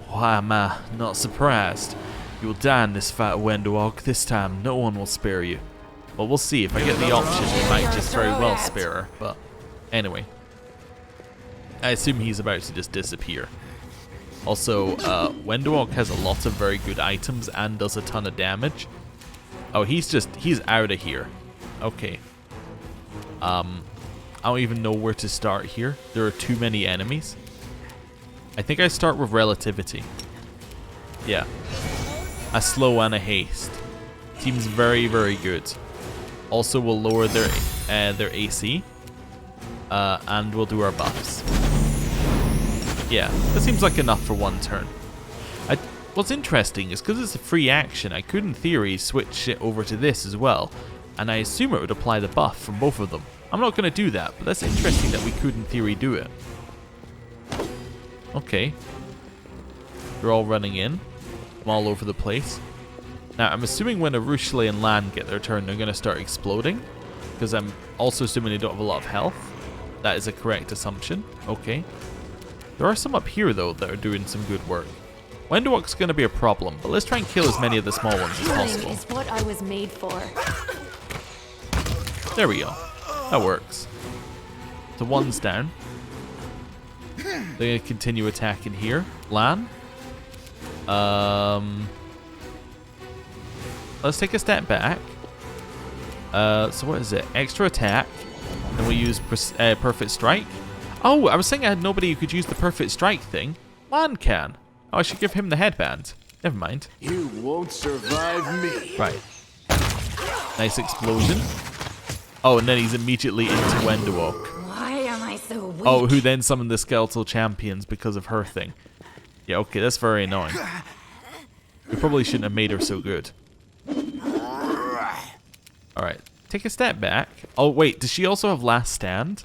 Why am I not surprised? You'll die in this fight, Wendoog. This time, no one will spare you. Well, we'll see. If I get the option, we might just very well spare her. But anyway, I assume he's about to just disappear. Also, Wendoog has a lot of very good items and does a ton of damage. Oh, he's out of here. Okay. I don't even know where to start here. There are too many enemies. I think I start with relativity. Yeah. A slow and a haste. Seems very, very good. Also, we'll lower their AC. And we'll do our buffs. Yeah, that seems like enough for one turn. What's interesting is because it's a free action, I could in theory switch it over to this as well. And I assume it would apply the buff from both of them. I'm not going to do that, but that's interesting that we could in theory do it. Okay. They're all running in. I'm all over the place. Now, I'm assuming when Arushale and Lan get their turn, they're going to start exploding. Because I'm also assuming they don't have a lot of health. That is a correct assumption. Okay. There are some up here, though, that are doing some good work. Wendoog's going to be a problem, but let's try and kill as many of the small ones as possible. Is what I was made for. There we go. That works. The one's down. They're going to continue attacking here. Lan. Let's take a step back. So what is it? Extra attack. Then we use perfect strike. Oh, I was saying I had nobody who could use the perfect strike thing. Lan can. Oh, I should give him the headband. Never mind. You won't survive me. Right. Nice explosion. Oh, and then he's immediately into Wendoog. Why am I so weak? Oh, who then summoned the skeletal champions because of her thing. Yeah, okay, that's very annoying. We probably shouldn't have made her so good. Alright, take a step back. Oh, wait, does she also have last stand?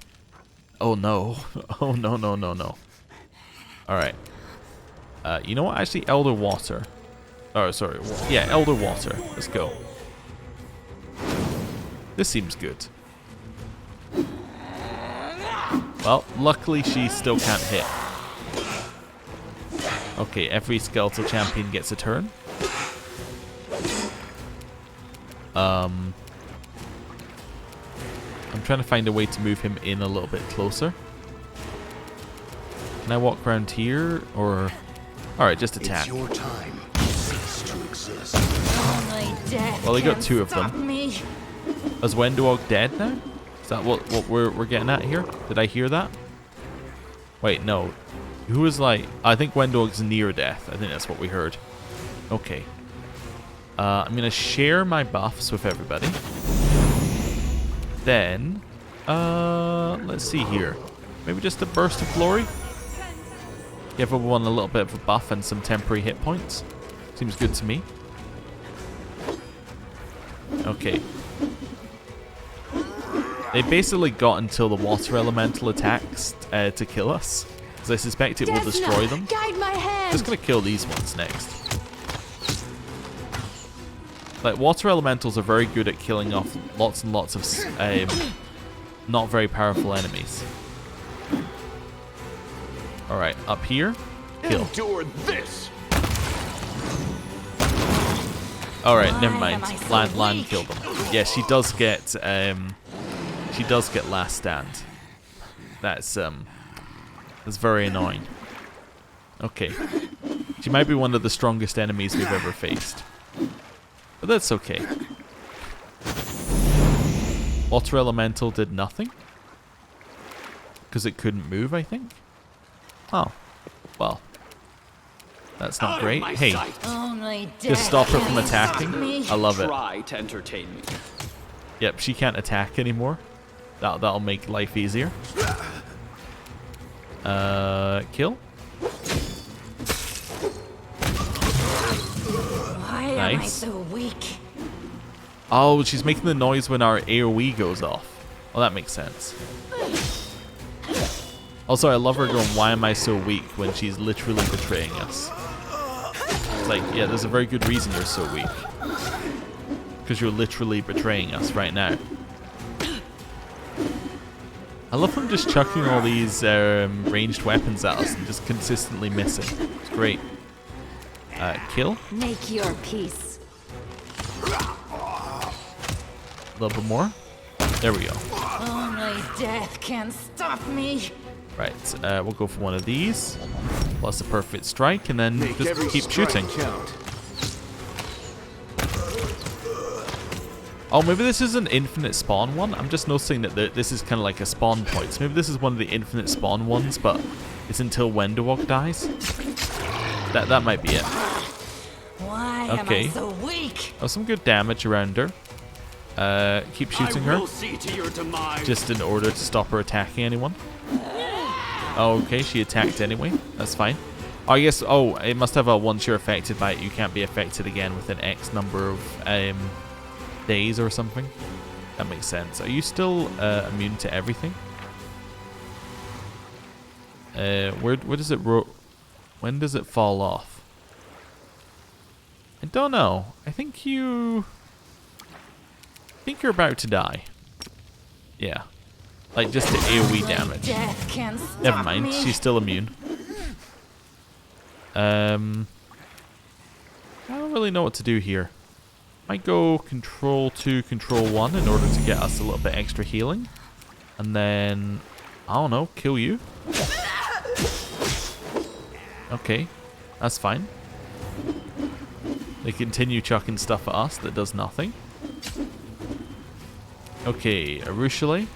Oh, no. Oh, no, no, no, no. Alright. You know what? Actually, Elder Water. Oh, sorry. Yeah, Elder Water. Let's go. This seems good. Well, luckily she still can't hit. Okay, every skeletal champion gets a turn. I'm trying to find a way to move him in a little bit closer. Can I walk around here, or... Alright, just attack. It's your time. Cease to exist. Only death Well, they got can two of them. stop me. Is Wendoog dead now? Is that what we're getting at here? Did I hear that? Wait, no. Who was like... I think Wendoog's near death. I think that's what we heard. Okay. I'm going to share my buffs with everybody. Then... let's see here. Maybe just a burst of glory? Give everyone a little bit of a buff and some temporary hit points. Seems good to me. Okay. They basically got until the water elemental attacks to kill us. Because I suspect it will destroy them. Guide my hand. Just gonna kill these ones next. Like, water elementals are very good at killing off lots and lots of not very powerful enemies. Alright, up here. Kill. Endure this. Alright, never mind. Why am I so Lan weak? killed them. Yeah, she does get last stand. That's very annoying. Okay. She might be one of the strongest enemies we've ever faced. But that's okay. Water elemental did nothing. Because it couldn't move, I think. Oh. Well. That's not Out of great. my Hey, sight. Oh my death. just stop her from can't stop attacking. me. I love it. Try to entertain me. Yep, she can't attack anymore. That'll make life easier. Kill. Why am I Nice. so weak? Oh, she's making the noise when our AoE goes off. Well, that makes sense. Also, I love her going, why am I so weak, when she's literally betraying us. It's like, yeah, there's a very good reason you're so weak. Because you're literally betraying us right now. I love them just chucking all these ranged weapons at us and just consistently missing. It's great. Kill. Make your peace. A little bit more. There we go. Oh my death can't stop me. Right, we'll go for one of these. Plus a perfect strike, and then Make just every keep strike shooting. count. Oh, maybe this is an infinite spawn one. I'm just noticing that this is kind of like a spawn point. So maybe this is one of the infinite spawn ones, but it's until Wendewog dies. That might be it. Why Okay. am I so weak? Oh, some good damage around her. Keep shooting I her, will see to your demise. just in order to stop her attacking anyone. Oh, okay, she attacked anyway. That's fine. Oh, I guess, oh, it must have a once you're affected by it, you can't be affected again within X number of days or something. That makes sense. Are you still immune to everything? Where does it when does it fall off? I don't know. I think you're about to die. Yeah. Like just the AoE damage. Death can't stop Never mind, me. she's still immune. I don't really know what to do here. Might go control 2, control 1 in order to get us a little bit extra healing. And then, I don't know, kill you. Okay, that's fine. They continue chucking stuff at us that does nothing. Okay, Arushale.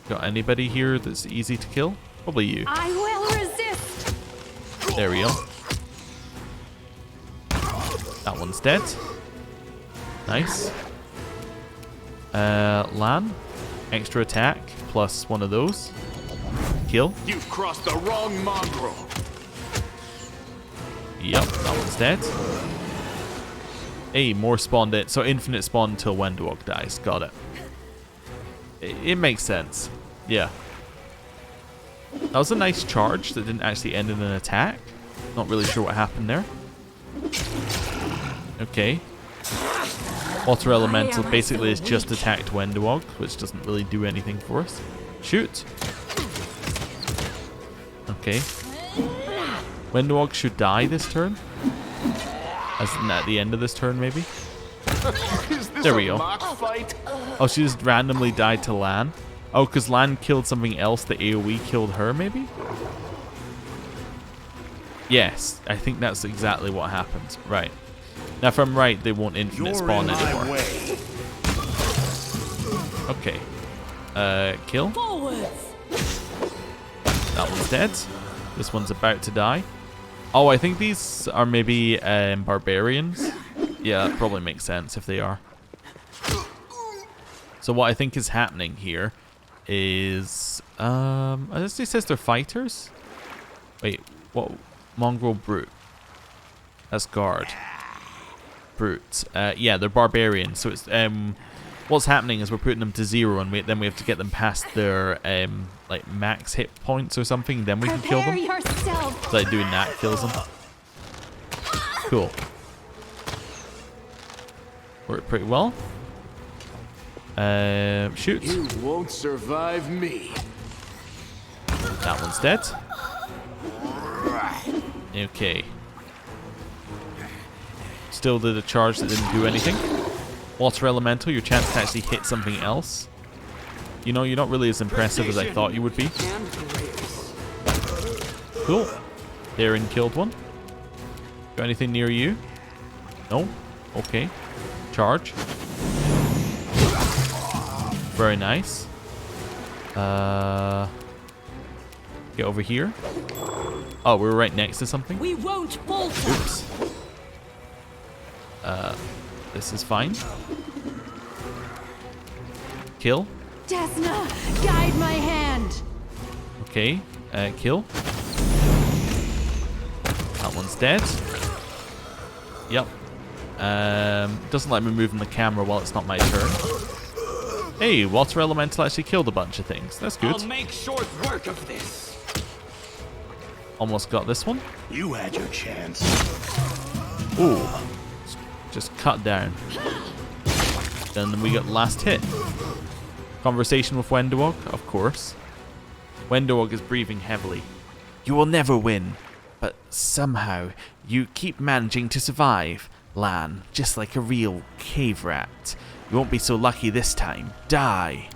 Got anybody here that's easy to kill? Probably you. I will resist. There we go. That one's dead. Nice. Lan. Extra attack plus one of those. Kill. You've crossed the wrong mongrel. Yep, that one's dead. Hey, more spawned it. So infinite spawn until Wendewog dies. Got it. It makes sense. Yeah. That was a nice charge that didn't actually end in an attack. Not really sure what happened there. Okay. Water Elemental basically has just attacked Wendewog, which doesn't really do anything for us. Shoot. Okay. Wendewog should die this turn. As in at the end of this turn, maybe. Is this There we a go. mock fight? Oh, she just randomly died to Lan. Oh, because Lan killed something else. The AoE killed her, maybe? Yes, I think that's exactly what happened. Right. Now, if I'm right, they won't infinite spawn anymore. way. Okay. Kill. Forwards. That one's dead. This one's about to die. Oh, I think these are maybe barbarians. Yeah, that probably makes sense if they are. So what I think is happening here is... this says they're fighters? Wait, what? Mongrel Brute. That's guard. Brute. Yeah, they're barbarians. So it's... what's happening is we're putting them to 0 and then we have to get them past their like max hit points or something, then we can kill Prepare them. yourself. So like doing that kills them. Cool. Worked pretty well. Shoot. You won't survive me. That one's dead. Okay. Still did a charge that didn't do anything. Water Elemental, your chance to actually hit something else. You know, you're not really as impressive as I thought you would be. And grace. Cool. Darren killed one. Got anything near you? No? Okay. Charge. Very nice. Get over here. Oh, we were right next to something. We won't falter. Oops. This is fine. Kill. Desna, guide my hand. Okay. Kill. That one's dead. Yep. Doesn't let me move in the camera while it's not my turn. Hey, water elemental actually killed a bunch of things. That's good. I'll make short work of this. Almost got this one. You had your chance. Ooh. Just cut down. Then we got last hit. Conversation with Wendowog, of course. Wendowog is breathing heavily. You will never win, but somehow you keep managing to survive, Lan, just like a real cave rat. You won't be so lucky this time. Die.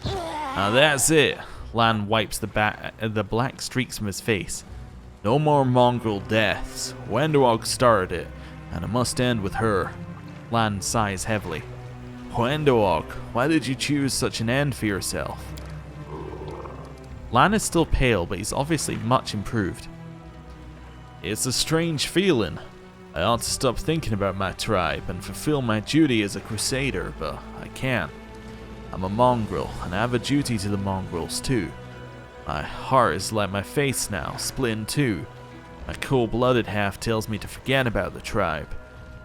Now that's it. Lan wipes the black streaks from his face. No more mongrel deaths. Wendowog started it, and it must end with her. Lan sighs heavily. Wendowog, why did you choose such an end for yourself? Lan is still pale, but he's obviously much improved. It's a strange feeling. I ought to stop thinking about my tribe and fulfill my duty as a crusader, but I can't. I'm a mongrel, and I have a duty to the mongrels too. My heart is like my face now, split in two. My cold-blooded half tells me to forget about the tribe,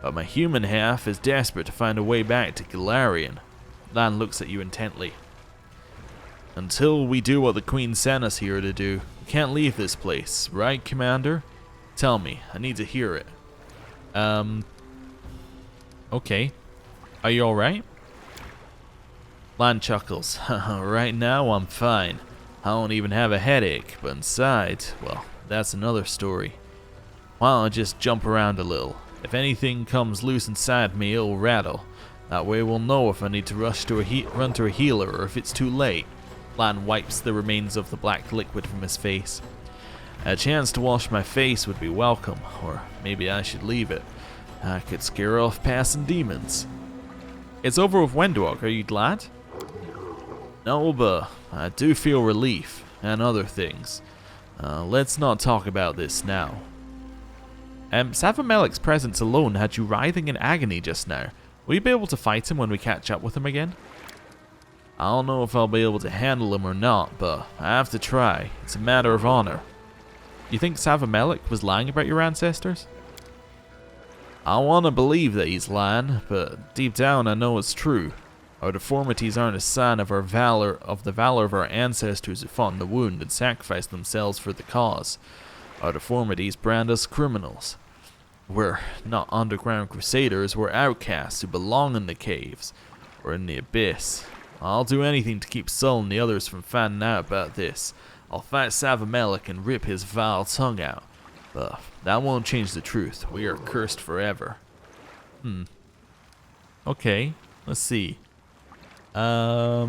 but my human half is desperate to find a way back to Golarion. Lan looks at you intently. Until we do what the Queen sent us here to do, we can't leave this place, right, Commander? Tell me, I need to hear it. Okay. Are you alright? Lan chuckles. Right now, I'm fine. I don't even have a headache, but inside, well, that's another story. Why don't I just jump around a little? If anything comes loose inside me, it'll rattle. That way we'll know if I need to run to a healer or if it's too late. Lan wipes the remains of the black liquid from his face. A chance to wash my face would be welcome, or maybe I should leave it. I could scare off passing demons. It's over with Wendowog, are you glad? No, but I do feel relief, and other things. Let's not talk about this now. Savamelik's presence alone had you writhing in agony just now. Will you be able to fight him when we catch up with him again? I don't know if I'll be able to handle him or not, but I have to try. It's a matter of honor. You think Savamelik was lying about your ancestors? I want to believe that he's lying, but deep down I know it's true. Our deformities aren't a sign of the valor of our ancestors who fought in the wound and sacrificed themselves for the cause. Our deformities brand us criminals. We're not underground crusaders, we're outcasts who belong in the caves, or in the abyss. I'll do anything to keep Sul and the others from finding out about this. I'll fight Savamelik and rip his vile tongue out. But that won't change the truth. We are cursed forever. Okay, let's see. I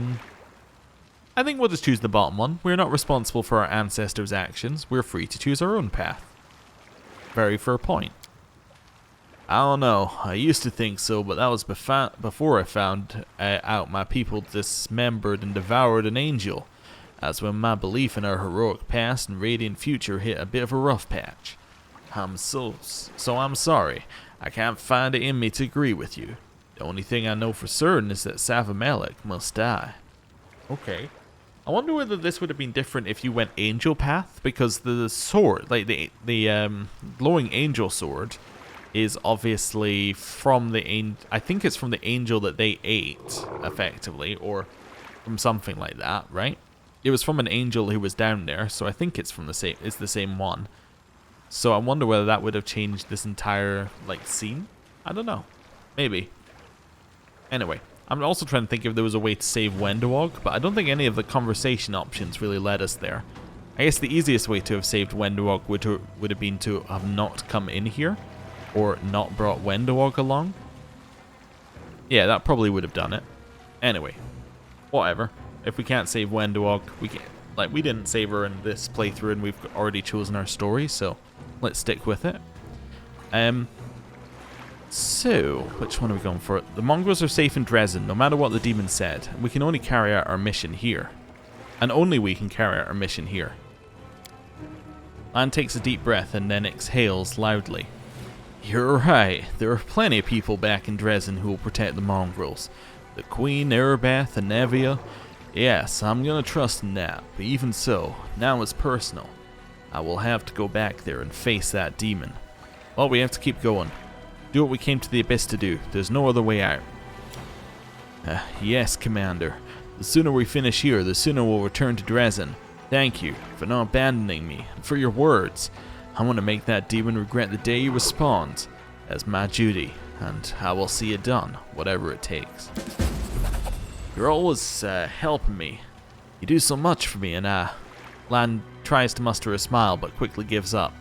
think we'll just choose the bottom one. We're not responsible for our ancestors' actions. We're free to choose our own path. Very fair point. I don't know. I used to think so, but that was before I found out my people dismembered and devoured an angel. That's when my belief in our heroic past and radiant future hit a bit of a rough patch. I'm sorry. I can't find it in me to agree with you. The only thing I know for certain is that Savamelik must die. Okay. I wonder whether this would have been different if you went angel path, because the sword, like the glowing angel sword, is obviously from the I think it's from the angel that they ate, effectively, or from something like that, right? It was from an angel who was down there, so I think it's the same one. So I wonder whether that would have changed this entire scene. I don't know. Maybe. Anyway, I'm also trying to think if there was a way to save Wendowog, but I don't think any of the conversation options really led us there. I guess the easiest way to have saved Wendowog would have been to have not come in here, or not brought Wendowog along. Yeah, that probably would have done it. Anyway, whatever. If we can't save Wendowog, we didn't save her in this playthrough, and we've already chosen our story, so let's stick with it. So, which one are we going for? The mongrels are safe in Dresden, no matter what the demon said. We can only carry out our mission here. and only we can carry out our mission here. Lan takes a deep breath and then exhales loudly. You're right, there are plenty of people back in Dresden who will protect the mongrels. The Queen, Erebeth, and Nevia. Yes, I'm gonna trust in that, but even so, now it's personal. I will have to go back there and face that demon. Well, we have to keep going. Do what we came to the Abyss to do. There's no other way out. Yes, Commander. The sooner we finish here, the sooner we'll return to Dresden. Thank you for not abandoning me, and for your words. I want to make that demon regret the day you respond. That's my duty, and I will see it done, whatever it takes. You're always helping me. You do so much for me, and Lan tries to muster a smile, but quickly gives up.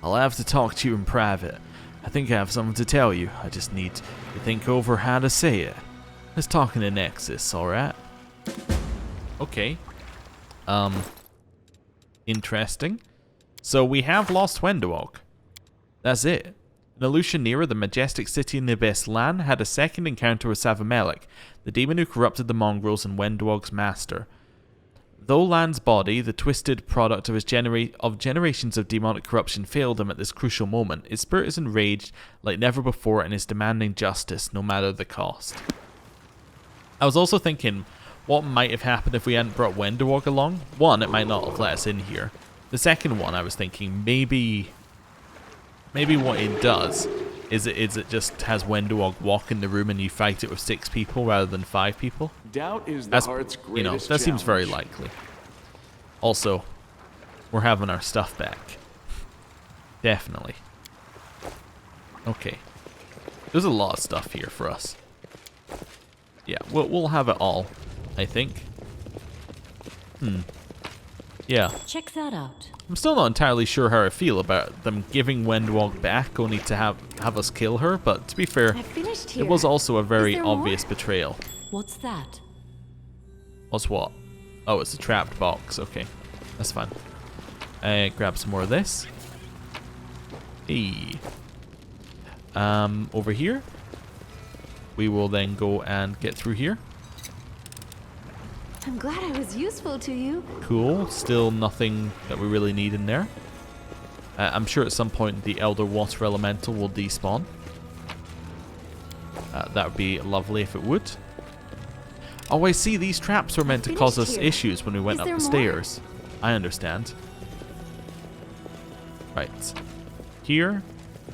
I'll have to talk to you in private. I think I have something to tell you. I just need to think over how to say it. Let's talk in the Nexus, alright? Okay. Interesting. So we have lost Wendewog. That's it. In Alushanira, the majestic city in the Abyss, Lan had a second encounter with Savamelik, the demon who corrupted the mongrels and Wendewog's master. Though Lan's body, the twisted product of his generations of demonic corruption, failed him at this crucial moment, his spirit is enraged like never before and is demanding justice, no matter the cost. I was also thinking, what might have happened if we hadn't brought Wendewog along? One, it might not have let us in here. The second one, I was thinking, maybe what it does is it just has Wendewog walk in the room and you fight it with 6 people rather than 5 people. Doubt is the heart's greatest that seems very challenge. likely. Also, we're having our stuff back. Definitely. Okay. There's a lot of stuff here for us. Yeah, we'll have it all, I think. Yeah. Check that out. I'm still not entirely sure how I feel about them giving Wendewog back only to have us kill her, but to be fair, I finished here. it was also a very Is there more? obvious betrayal. What's that? What's what? Oh, it's a trapped box. Okay, that's fine. Grab some more of this. Hey. Over here. We will then go and get through here. I'm glad I was useful to you. Cool. Still nothing that we really need in there. I'm sure at some point the Elder Water Elemental will despawn. That would be lovely if it would. Oh, I see. These traps were meant to cause us issues when we went up the stairs. I understand. Right. Here.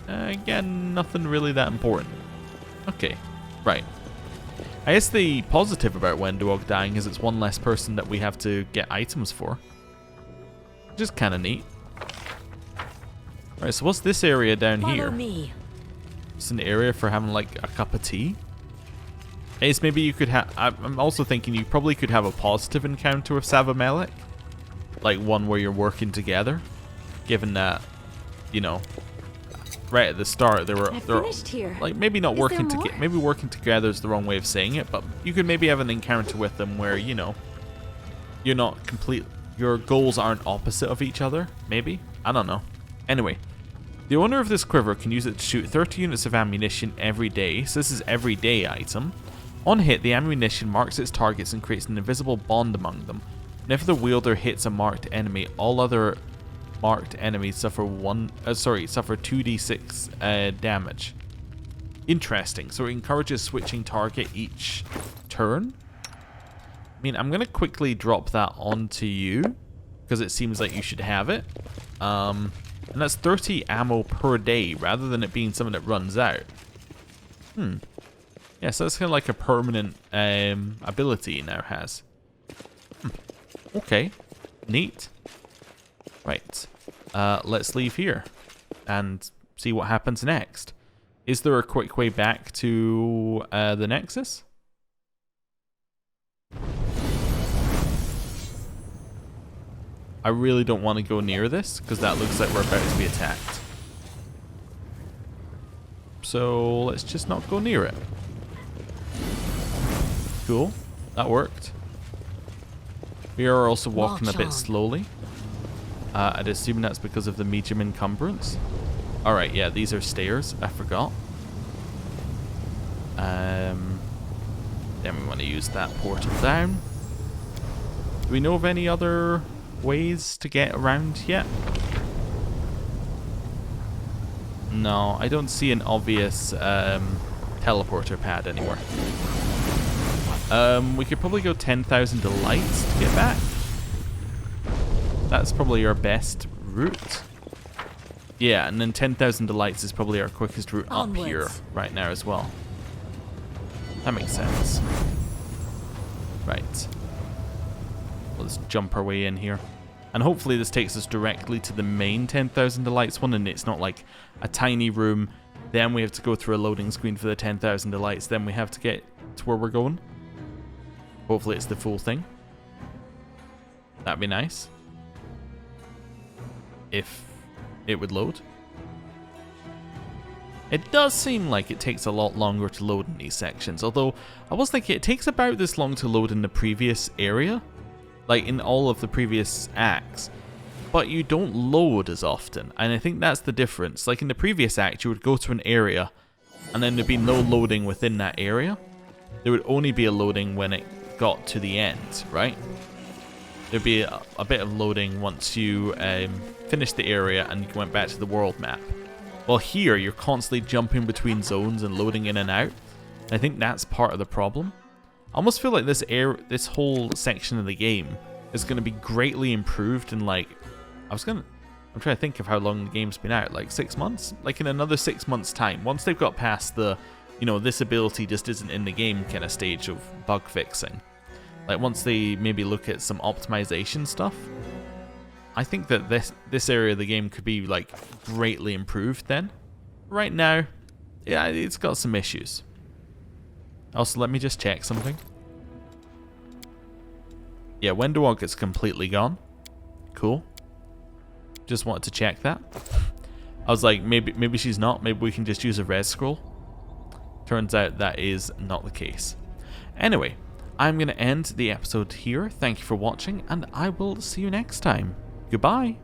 Again, nothing really that important. Okay. Right. I guess the positive about Wendewog dying is it's one less person that we have to get items for. Which is kind of neat. Right, so what's this area down here? Follow me. It's an area for having like a cup of tea. I guess maybe you could have... I'm also thinking you probably could have a positive encounter with Savamelik. Like one where you're working together. Given that, you know... Right at the start, they were here. like maybe not working together. Maybe working together is the wrong way of saying it, but you could maybe have an encounter with them where you know you're not complete. Your goals aren't opposite of each other. Maybe, I don't know. Anyway, the owner of this quiver can use it to shoot 30 units of ammunition every day. So this is everyday item. On hit, the ammunition marks its targets and creates an invisible bond among them. And if the wielder hits a marked enemy, all other marked enemies suffer 2d6 damage. Interesting. So it encourages switching target each turn. I mean, I'm gonna quickly drop that onto you because it seems like you should have it. And that's 30 ammo per day rather than it being something that runs out. Yeah, so that's kind of like a permanent ability it now has. Okay, neat. Right. Let's leave here and see what happens next. Is there a quick way back to the Nexus? I really don't want to go near this because that looks like we're about to be attacked. So let's just not go near it. Cool. That worked. We are also walking a bit slowly. I'd assume that's because of the medium encumbrance. Alright, yeah, these are stairs. I forgot. Then we want to use that portal down. we know of any other ways to get around yet? No, I don't see an obvious teleporter pad anywhere. We could probably go 10,000 delights to get back. That's probably our best route. Yeah, and then 10,000 delights is probably our quickest route up here right now as well. That makes sense. Right. Let's jump our way in here. And hopefully this takes us directly to the main 10,000 delights one, and it's not like a tiny room, then we have to go through a loading screen for the 10,000 delights, then we have to get to where we're going. Hopefully it's the full thing. That'd be nice. If it would load. It does seem like it takes a lot longer to load in these sections, although I was thinking it takes about this long to load in the previous area, like in all of the previous acts, but you don't load as often, and I think that's the difference. Like in the previous act, you would go to an area, and then there'd be no loading within that area. There would only be a loading when it got to the end, right? There'd be a bit of loading once you finished the area and you went back to the world map. Well, here you're constantly jumping between zones and loading in and out. And I think that's part of the problem. I almost feel like this whole section of the game is going to be greatly improved in like, I'm trying to think of how long the game's been out, like 6 months? Like in another 6 months time, once they've got past the, you know, this ability just isn't in the game kind of stage of bug fixing. Like once they maybe look at some optimization stuff, I think that this area of the game could be like greatly improved then. Right now, yeah, it's got some issues. Also, let me just check something. Yeah, Wendowog is completely gone. Cool. Just wanted to check that. I was like, maybe she's not. Maybe we can just use a red scroll. Turns out that is not the case. Anyway, I'm going to end the episode here. Thank you for watching, and I will see you next time. Goodbye.